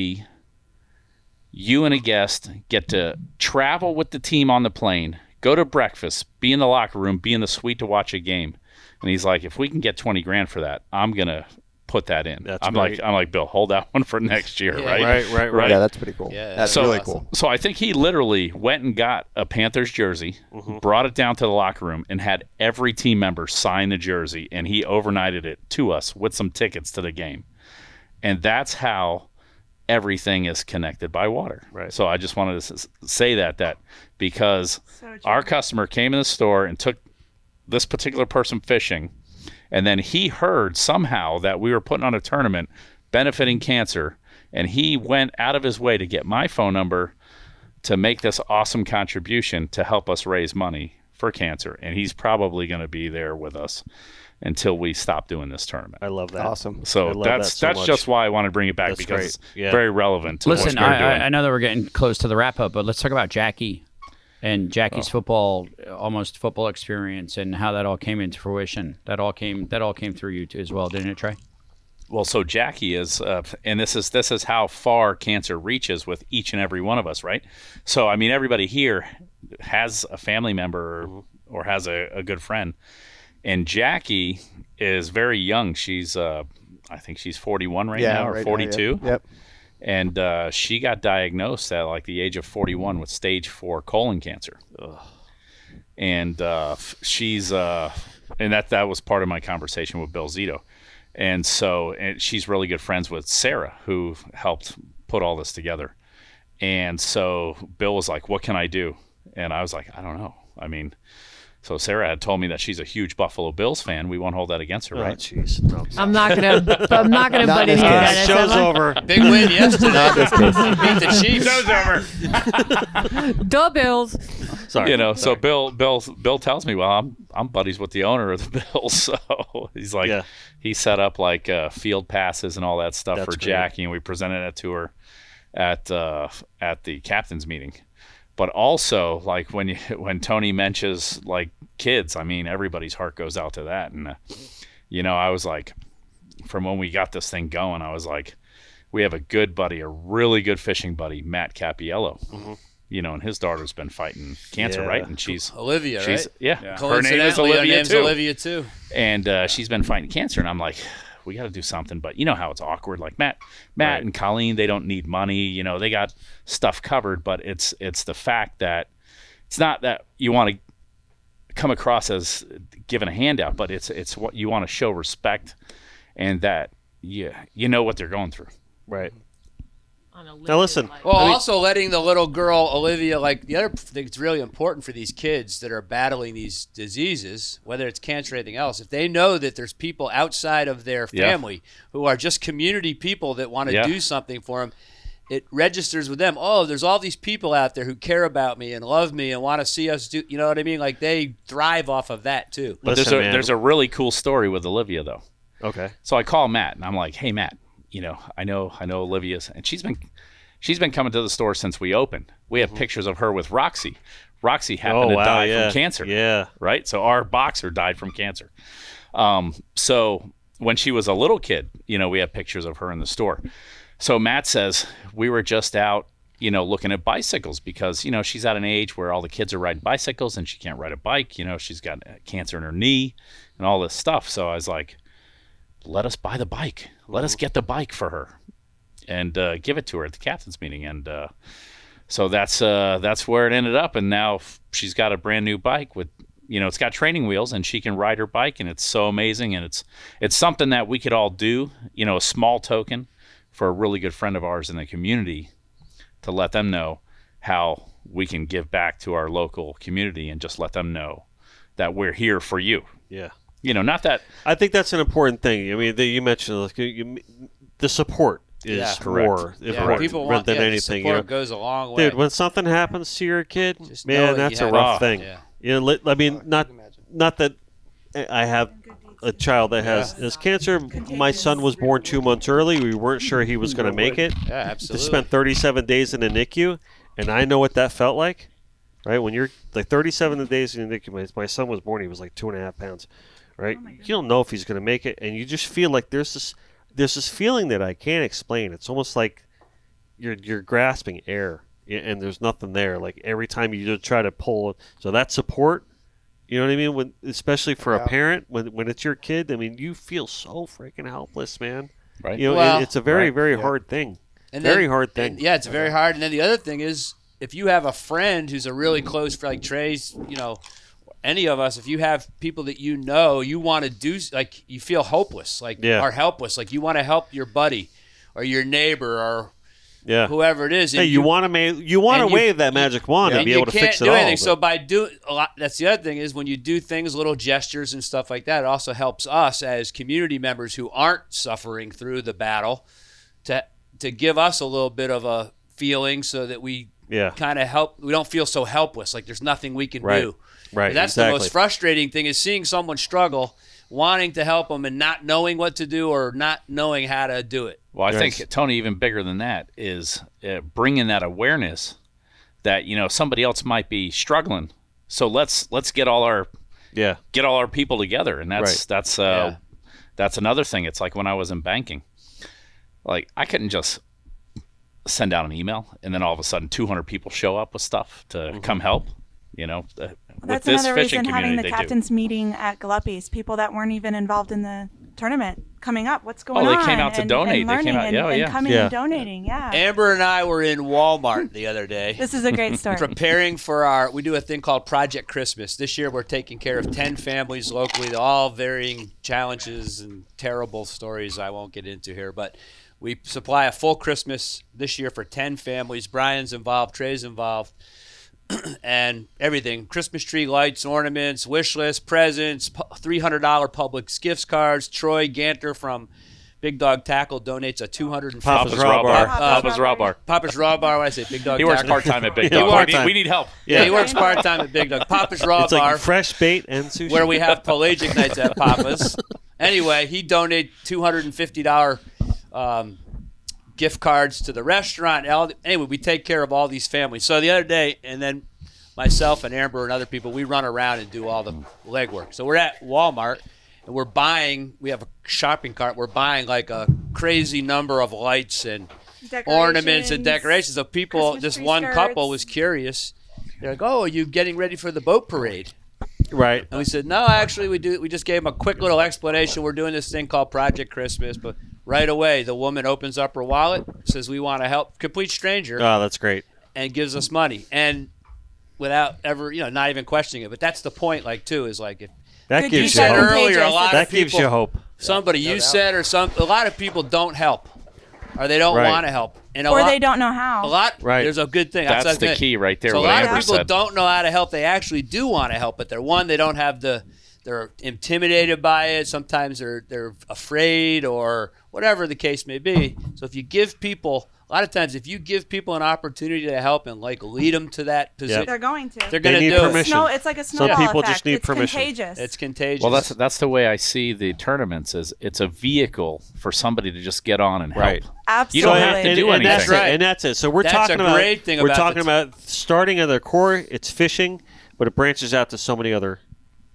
You and a guest get to travel with the team on the plane, go to breakfast, be in the locker room, be in the suite to watch a game. And he's like, if we can get 20 grand for that, I'm gonna put that in. That's I'm great. like, Bill, hold that one for next year, Yeah. right? Right. Yeah, that's pretty cool. Yeah. That's So- really cool. So I think he literally went and got a Panthers jersey, brought it down to the locker room, and had every team member sign the jersey, and he overnighted it to us with some tickets to the game. And that's how everything is connected by water. Right. So I just wanted to say that because So true. our customer came in the store and took this particular person fishing, and then he heard somehow that we were putting on a tournament benefiting cancer, and he went out of his way to get my phone number to make this awesome contribution to help us raise money for cancer. And he's probably going to be there with us until we stop doing this tournament. I love that. Awesome. So I love that's that so much. just why I want to bring it back, That's because great. it's Yeah. very relevant to Listen, what we're doing. I know that we're getting close to the wrap up, but let's talk about Jackie and Jackie's football experience and how that all came into fruition. That all came through you too, as well, didn't it, Trae? Well, so Jackie is, and this is how far cancer reaches with each and every one of us, right? So, I mean, everybody here has a family member or has a good friend, and Jackie is very young. She's, I think she's 41 right now, or right 42. yeah. Yep. And she got diagnosed at like the age of 41 with stage 4 colon cancer. And she's, and that was part of my conversation with Bill Zito. And so she's really good friends with Sarah, who helped put all this together. And so Bill was like, what can I do? And I was like, I don't know. I mean, so Sarah had told me that she's a huge Buffalo Bills fan. We won't hold that against her, Oh, right? jeez. No. I'm not gonna butt Not into this you, case. Dennis. Show's am I? over. Big win yesterday. Not this case. Beat the Chiefs. Show's over. Duh, Bills. Sorry. You know, so Sorry. Bill tells me, well, I'm buddies with the owner of the Bills, so he's like, Yeah. he set up like field passes and all that stuff That's for great. Jackie, and we presented it to her at the captain's meeting. But also, like when Tony mentions like kids, I mean, everybody's heart goes out to that, and I was like, from when we got this thing going, I was like, we have a good buddy, a really good fishing buddy, Matt Capiello. And his daughter's been fighting cancer, Yeah. right? And she's Olivia, she's right? yeah, her name is Coincidentally, her Olivia name's too. Olivia too. And she's been fighting cancer, and I'm like, we got to do something. But you know how it's awkward. Like Matt Right. and Colleen, they don't need money. They got stuff covered. But it's the fact that it's not that you want to come across as giving a handout, but it's what you want to show respect, and that you know what they're going through. Right. On a Now listen. Well, I mean- also letting the little girl Olivia, like the other thing that's really important for these kids that are battling these diseases, whether it's cancer or anything else, if they know that there's people outside of their Yeah. family who are just community people that want to Yeah. do something for them, it registers with them. Oh, there's all these people out there who care about me and love me and want to see us do. You know what I mean? Like they thrive off of that too. But Listen, man. there's a really cool story with Olivia though. Okay. So I call Matt and I'm like, hey Matt, I know Olivia's, and she's been coming to the store since we opened. We have pictures of her with Roxy. Roxy happened to die yeah. from cancer. Yeah. Right? So our boxer died from cancer. So when she was a little kid, we have pictures of her in the store. So Matt says, we were just out, looking at bicycles because, she's at an age where all the kids are riding bicycles and she can't ride a bike. She's got cancer in her knee and all this stuff. So I was like, let us buy the bike. Let us get the bike for her and give it to her at the captain's meeting. And so that's where it ended up. And now she's got a brand new bike with, it's got training wheels and she can ride her bike, and it's so amazing. And it's something that we could all do, a small token for a really good friend of ours in the community to let them know how we can give back to our local community and just let them know that we're here for you. Yeah. Not that. I think that's an important thing. I mean, you mentioned like, the support is Yeah. Correct. more Yeah, important people want than the anything. support goes a long way. Dude, when something happens to your kid, Just know man, that that's you a have- rough Oh, thing. yeah. I mean, not that I have a child that has cancer. My son was born 2 months early. We weren't sure he was going to make it. Yeah, To absolutely. spend 37 days in a NICU, and I know what that felt like. Right, when you're like 37 days in the NICU, my son was born. He was like 2.5 pounds. Right, you don't know if he's going to make it, and you just feel like there's this feeling that I can't explain. It's almost like you're grasping air, and there's nothing there. Like every time you just try to pull, so that support You know what I mean? When, especially for a parent, when it's your kid, I mean, you feel so freaking helpless, man. Right. You know, Well, it's a very, right. very hard thing. And Very then- hard thing. Yeah, it's very hard. And then the other thing is, if you have a friend who's a really close friend, like Trae's, you know, any of us, if you have people that you know, you want to do, like, you feel hopeless, like, Yeah. or helpless, like you want to help your buddy or your neighbor or Yeah. whoever it is. Hey, and you want to wave that magic wand and and be you able to can't fix it do all. anything. but- So by doing a lot, that's the other thing is when you do things, little gestures and stuff like that, it also helps us as community members who aren't suffering through the battle to give us a little bit of a feeling so that we Yeah. kind of help. We don't feel so helpless, like there's nothing we can Right. do. Right. And that's exactly. the most frustrating thing is seeing someone struggle, wanting to help them and not knowing what to do or not knowing how to do it. Well, I Yes. think, Tony, even bigger than that is bringing that awareness that, you know, somebody else might be struggling. So let's get all our people together, and that's another thing. It's like when I was in banking, like I couldn't just send out an email and then all of a sudden 200 people show up with stuff to come help. You know, with That's this another fishing reason having community, the they do. captain's meeting at Gillespie's, people that weren't even involved in the tournament coming up. What's going on? they came out to donate. And They learning came out- and, yeah, and yeah. coming Yeah. and donating. Yeah. Amber and I were in Walmart the other day. This is a great story. Preparing for we do a thing called Project Christmas. This year we're taking care of 10 families locally, all varying challenges and terrible stories I won't get into here, but we supply a full Christmas this year for 10 families. Brian's involved, Trae's involved, and everything. Christmas tree lights, ornaments, wish list, presents, $300 Publix gift cards. Troy Ganter from Big Dog Tackle donates a $250. Papa's Raw Bar. Papa's Raw Bar. Papa's Raw Bar. What I say, Big Dog He works Tackle. part-time at Big He Dog. works- We need help. Yeah, he works part-time at Big Dog. Papa's Raw It's Bar, like fresh bait and sushi. where we have pelagic nights at Papa's. Anyway, he donated $250 gift cards to the restaurant. Anyway, we take care of all these families. So the other day, and then myself and Amber and other people, we run around and do all the legwork. So we're at Walmart, and we're buying, we have a shopping cart, we're buying like a crazy number of lights and ornaments and decorations. So people, Christmas this tree one skirts. couple was curious. They're like, "Oh, are you getting ready for the boat parade?" right. And we said, "No, actually, we do." We just gave them a quick little explanation. We're doing this thing called Project Christmas, but right away, the woman opens up her wallet, says, "We want to help." Complete stranger, Oh, that's great. and gives us money, and without ever, not even questioning it. But that's the point. Like, too, is like if That Good gives you you said Contagious. hope. earlier, a lot That of gives people, you hope. somebody you said, or a lot of people don't help, or they don't Right. want to help, and or they don't know how. A lot. Right. There's a good thing. That's the key right there, So a what lot Amber of people said. don't know how to help. They actually do want to help, but they don't have they're intimidated by it. Sometimes they're afraid or whatever the case may be. So if you give people, a lot of times, if you give people an opportunity to help and like lead them to that position, They're going to. they're going to need do permission. it. It's like a snowball people effect. just need it's permission. Contagious. It's contagious. Well, that's the way I see the tournaments. Is it's a vehicle for somebody to just get on and help. Right. Absolutely. You don't have to do and that's anything. it. Right. And that's it. So we're That's talking a about great thing we're about talking the- about starting at the core. It's fishing, but it branches out to so many other.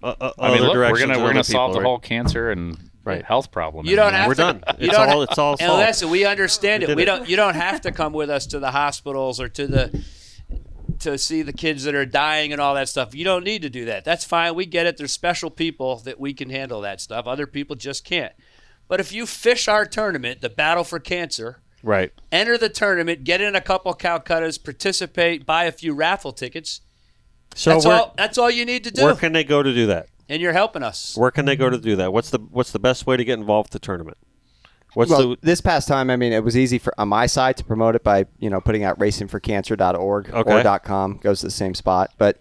I mean, other look, we're directions gonna and we're other gonna solve people, the right? whole cancer and Right. health problem. You don't anymore. have We're to. done. You It's don't all- ha- it's all And solved. listen, we understand We it. did it. You don't have to come with us to the hospitals or to see the kids that are dying and all that stuff. You don't need to do that. That's fine. We get it. There's special people that we can handle that stuff. Other people just can't. But if you fish our tournament, the Battle for Cancer, Right. enter the tournament, get in a couple Calcuttas, participate, buy a few raffle tickets. So That's all you need to do. where can they go to do that? And you're helping us. Where can they go to do that? What's the best way to get involved with the tournament? What's Well, the this past time, I mean, it was easy on my side to promote it by putting out racingforcancer.org Okay. or .com goes to the same spot, but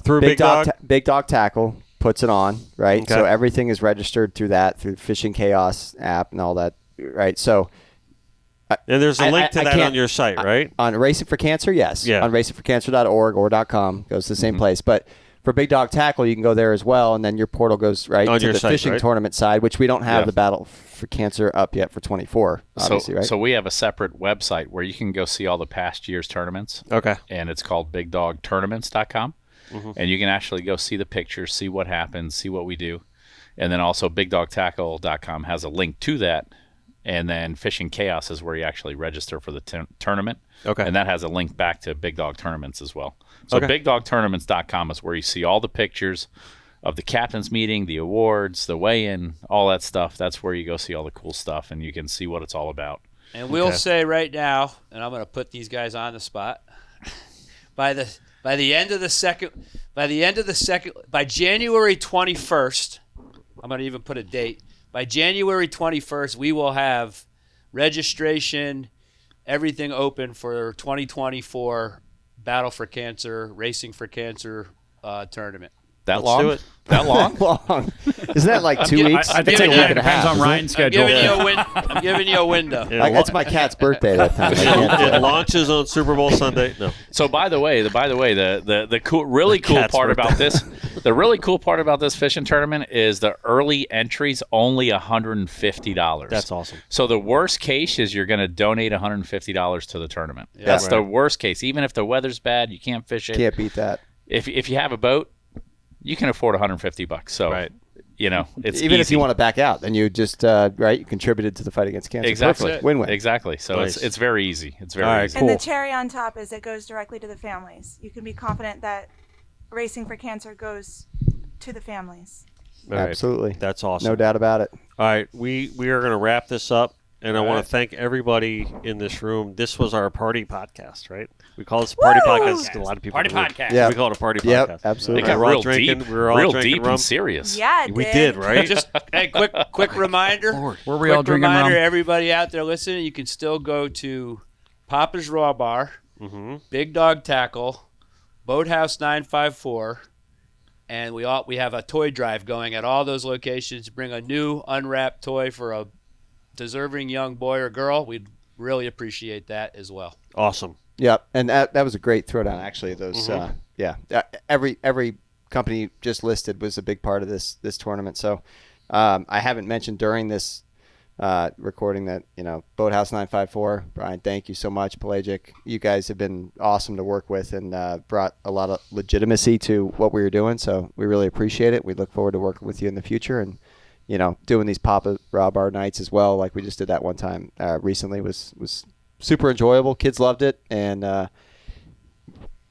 through Big Dog? Big Dog Tackle puts it on, right? Okay. So everything is registered through that, through the Fishing Chaos app and all that, right? So And there's a I- link to I that can't- on your site, right? on Racing for Cancer, yes. Yeah. On racingforcancer.org or .com goes to the same place, but for Big Dog Tackle, you can go there as well, and then your portal goes right On to your the site, fishing right? tournament side, which we don't have Yeah. the Battle for Cancer up yet for 24, obviously, right? So we have a separate website where you can go see all the past year's tournaments. Okay. And it's called bigdogtournaments.com. And you can actually go see the pictures, see what happens, see what we do. And then also bigdogtackle.com has a link to that. And then Fishing Chaos is where you actually register for the tournament. Okay. And that has a link back to Big Dog Tournaments as well. So Okay. BigDogTournaments.com is where you see all the pictures of the captain's meeting, the awards, the weigh-in, all that stuff. That's where you go see all the cool stuff, and you can see what it's all about. And we'll say right now, and I'm going to put these guys on the spot. By January 21st, I'm going to even put a date. By January 21st, we will have registration, everything open for 2024 Battle for Cancer, Racing for Cancer tournament. That Let's long? do it. That long? Long. Isn't that like 2 weeks? I That's think like a week it and a depends half. on isn't it? Ryan's schedule. I'm giving you a window. That's my cat's birthday that time. I can't- It launches on Super Bowl Sunday. No. So by the way, the cool, really cool cat's part about birthday. this, the really cool part about this fishing tournament is the early entries only $150. That's awesome. So the worst case is you're going to donate $150 to the tournament. That's Right. the worst case. Even if the weather's bad, you can't fish it. Can't beat that. If you have a boat, you can afford $150. So Right. you know, it's Even if easy. you want to back out, then you just you contributed to the fight against cancer. Exactly. Perfect. Win-win. Exactly. So Nice. it's very easy. It's very All right, easy. And the Cool. cherry on top is it goes directly to the families. You can be confident that Racing for Cancer goes to the families. All right. Absolutely. That's awesome. No doubt about it. All right, we are going to wrap this up, and I want to thank everybody in this room. This was our party podcast, right? We call this a party podcast. A lot of people Party do. podcast. Yeah. We call it a party Yep, podcast. absolutely. It got We're all real drinking. deep. We were all real drinking deep rum. and serious. Yeah, We did, right? Just hey, quick reminder. Were we all Quick drinking reminder, rum? everybody out there listening, you can still go to Papa's Raw Bar, Mm-hmm. Big Dog Tackle, Boathouse 954, and we have a toy drive going at all those locations. Bring a new unwrapped toy for a deserving young boy or girl. We'd really appreciate that as well. Awesome. Yep, and that was a great throwdown. Actually, those every company just listed was a big part of this tournament. So I haven't mentioned during this recording that Boathouse 954. Brian, thank you so much. Pelagic, you guys have been awesome to work with and brought a lot of legitimacy to what we were doing. So we really appreciate it. We look forward to working with you in the future and doing these Papa Raw Bar nights as well, like we just did that one time recently was super enjoyable. Kids loved it and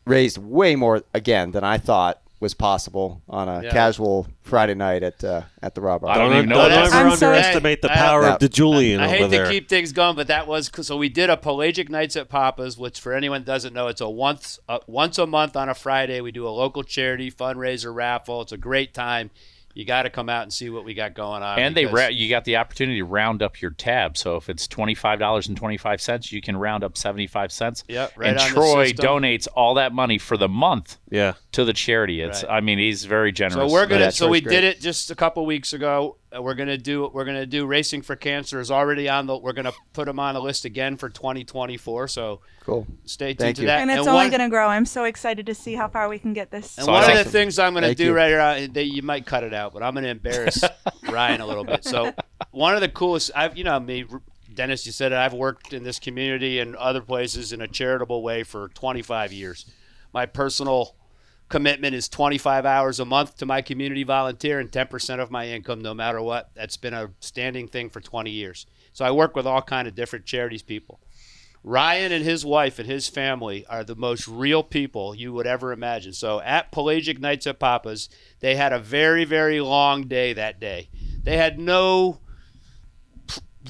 raised way more again than I thought was possible on a casual Friday night at the Raw Bar. I don't even know Don't what that ever is. I'm so- underestimate the power Yeah. of DiGuilian I over hate there. to keep things going, but that was so we did a Pelagic Nights at Papa's, which for anyone that doesn't know, it's a once a month on a Friday. We do a local charity fundraiser raffle. It's a great time. You got to come out and see what we got going on. And because- you got the opportunity to round up your tab. So if it's $25.25, you can round up 75 cents. Yep, right and on the Troy system. donates all that money for the month Yeah. to the charity. It's Right. I mean, he's very generous. So we're gonna. Yeah, So we Troy's did great. it just a couple weeks ago. We're gonna do Racing for Cancer is already on the. We're gonna put them on a list again for 2024. So Cool. stay tuned Thank to you. that. And it's only going to grow. I'm so excited to see how far we can get this. And So one I of the think- things I'm going to Thank do you. right here, you might cut it out, but I'm going to embarrass Ryan a little bit. So one of the coolest, Dennis, you said it, I've worked in this community and other places in a charitable way for 25 years. My personal commitment is 25 hours a month to my community volunteer and 10% of my income, no matter what. That's been a standing thing for 20 years. So I work with all kind of different charities people. Ryan and his wife and his family are the most real people you would ever imagine. So at Pelagic Nights at Papa's, they had a very, very long day that day. They had no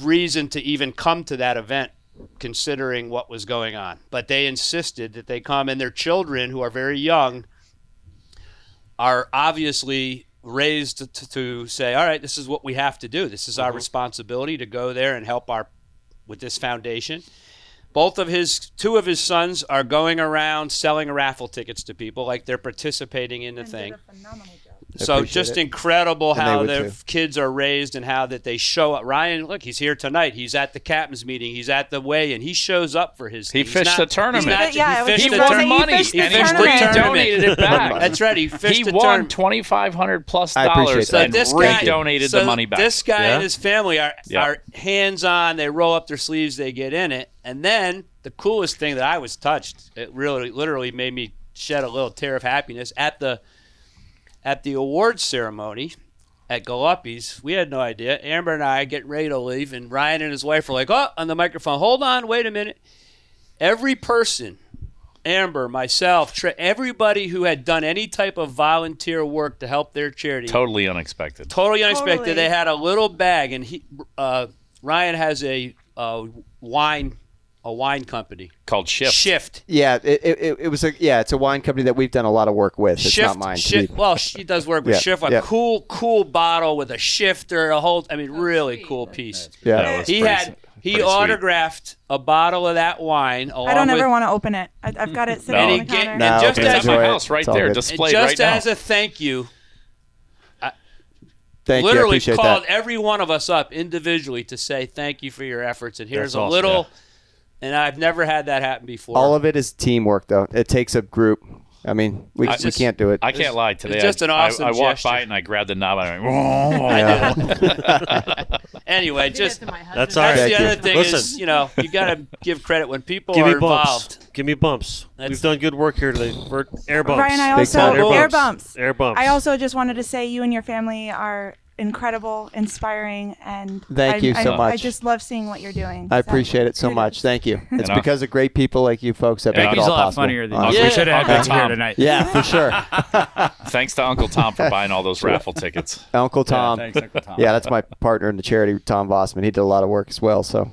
reason to even come to that event considering what was going on. But they insisted that they come, and their children, who are very young, are obviously raised to say, all right, this is what we have to do. This is our responsibility to go there and help with this foundation. Two of his sons are going around selling raffle tickets to people, like they're participating in the And thing. did a phenomenal job. So appreciate just it. incredible And they how would their too. kids are raised and how that they show up. Ryan, look, he's here tonight. He's at the captain's meeting. He's at the weigh-in. He shows up for his. He he's fished not- the tournament. he's not- Yeah, I was fished He just the gonna won say, tournament. he money fished the and he tournament. redonated it back. That's right. He fished He the won tournament. $2,500+ I appreciate dollars that. and this guy redonated the money back. This guy Yeah. and his family are hands-on. They roll up their sleeves. They get in it. And then the coolest thing that I was touched, it really literally made me shed a little tear of happiness at the awards ceremony. at Galuppi's. We had no idea. Amber and I getting ready to leave, and Ryan and his wife were like, "Oh," on the microphone. "Hold on, wait a minute." Every person, Amber, myself, everybody who had done any type of volunteer work to help their charity, Totally unexpected. totally unexpected. Totally. They had a little bag, and Ryan has a wine company Called Shift. Yeah, it was it's a wine company that we've done a lot of work with. It's not mine. Well, she does work with Yeah, Shift. A yeah. cool bottle with a shifter, really cool piece. Yeah. That was He pretty sweet. autographed a bottle of that wine. I don't ever want to open it. I've got it sitting No. on the And he counter. No, and just okay, as It's at my enjoy it. house right It's all there, good. displayed just right now. as a thank you, Thank you. I literally appreciate called that. every one of us up individually to say thank you for your efforts. And here's That's a awesome. little, Yeah. and I've never had that happen before. All of it is teamwork, though. It takes a group. I mean, we just- can't do it. I can't lie. Today, just an awesome I walked gesture. by it and I grabbed the knob and I went, "Whoa." Anyway, That's just to my husband. That's all right. that's Thank the you. other thing Listen. is, you got to give credit when people Give are me bumps. involved. Give me bumps. That's- We've done good work here today. For air bumps. Ryan, I Big also time. air bumps. Air bumps. I also just wanted to say you and your family are incredible, inspiring, and Thank you so I much. just love seeing what you're doing. I So, appreciate it so kudos. much. Thank you. It's know. because of great people like you folks that make it Becky's all a lot possible. funnier than Honestly. you. Yeah. We should have Uncle had Becky here Tom. tonight. Yeah, for sure. Thanks to Uncle Tom for buying all those raffle tickets. Uncle Tom. Thanks, Uncle Tom. Yeah, that's my partner in the charity, Tom Vossman. He did a lot of work as well. So,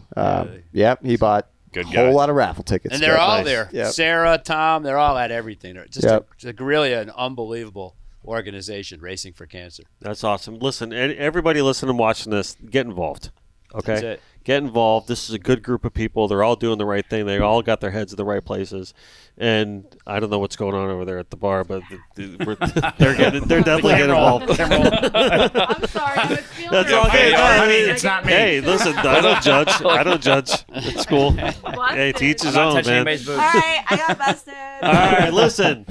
he bought Good a guy. whole lot of raffle tickets. And they're all Nice. there. Yep. Sarah, Tom, they're all at everything. They're just Yep. really an unbelievable organization, Racing for Cancer. That's awesome. Listen, everybody listening and watching this, get involved. Okay? That's it. Get involved. This is a good group of people. They're all doing the right thing. They all got their heads in the right places. And I don't know what's going on over there at the bar, but they're definitely getting involved. I'm sorry. I was feeling That's it. all good. honey, it's not me. Hey, listen, I don't judge. I don't judge. It's cool. Hey, to each his I'm not own, touching man. anybody's boobs. All right, I got busted. All right, listen.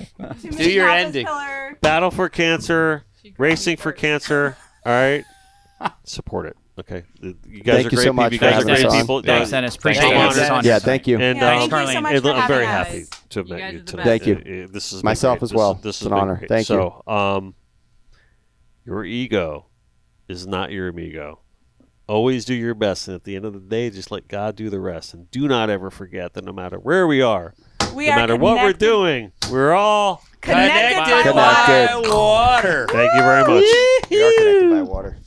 Do your ending. Pillar. Battle for Cancer, Racing for Cancer. All right, support it. Okay, you guys Thank are you great so much people. for You guys are having great us on. people. Thanks, Dennis. Appreciate Thank you you. having us on. Yeah, thank you. And Yeah, thank you so much for I'm very having happy us. to have You met guys you are the today. best. Thank This has been Myself great. as well. This It's has an been honor. great. Thank you. So, your ego is not your amigo. Always do your best, and at the end of the day, just let God do the rest. And do not ever forget that no matter where we are, We no are matter what we're connected- doing, we're all. Connected by Connected water. by water. Thank you very much. We are connected by water.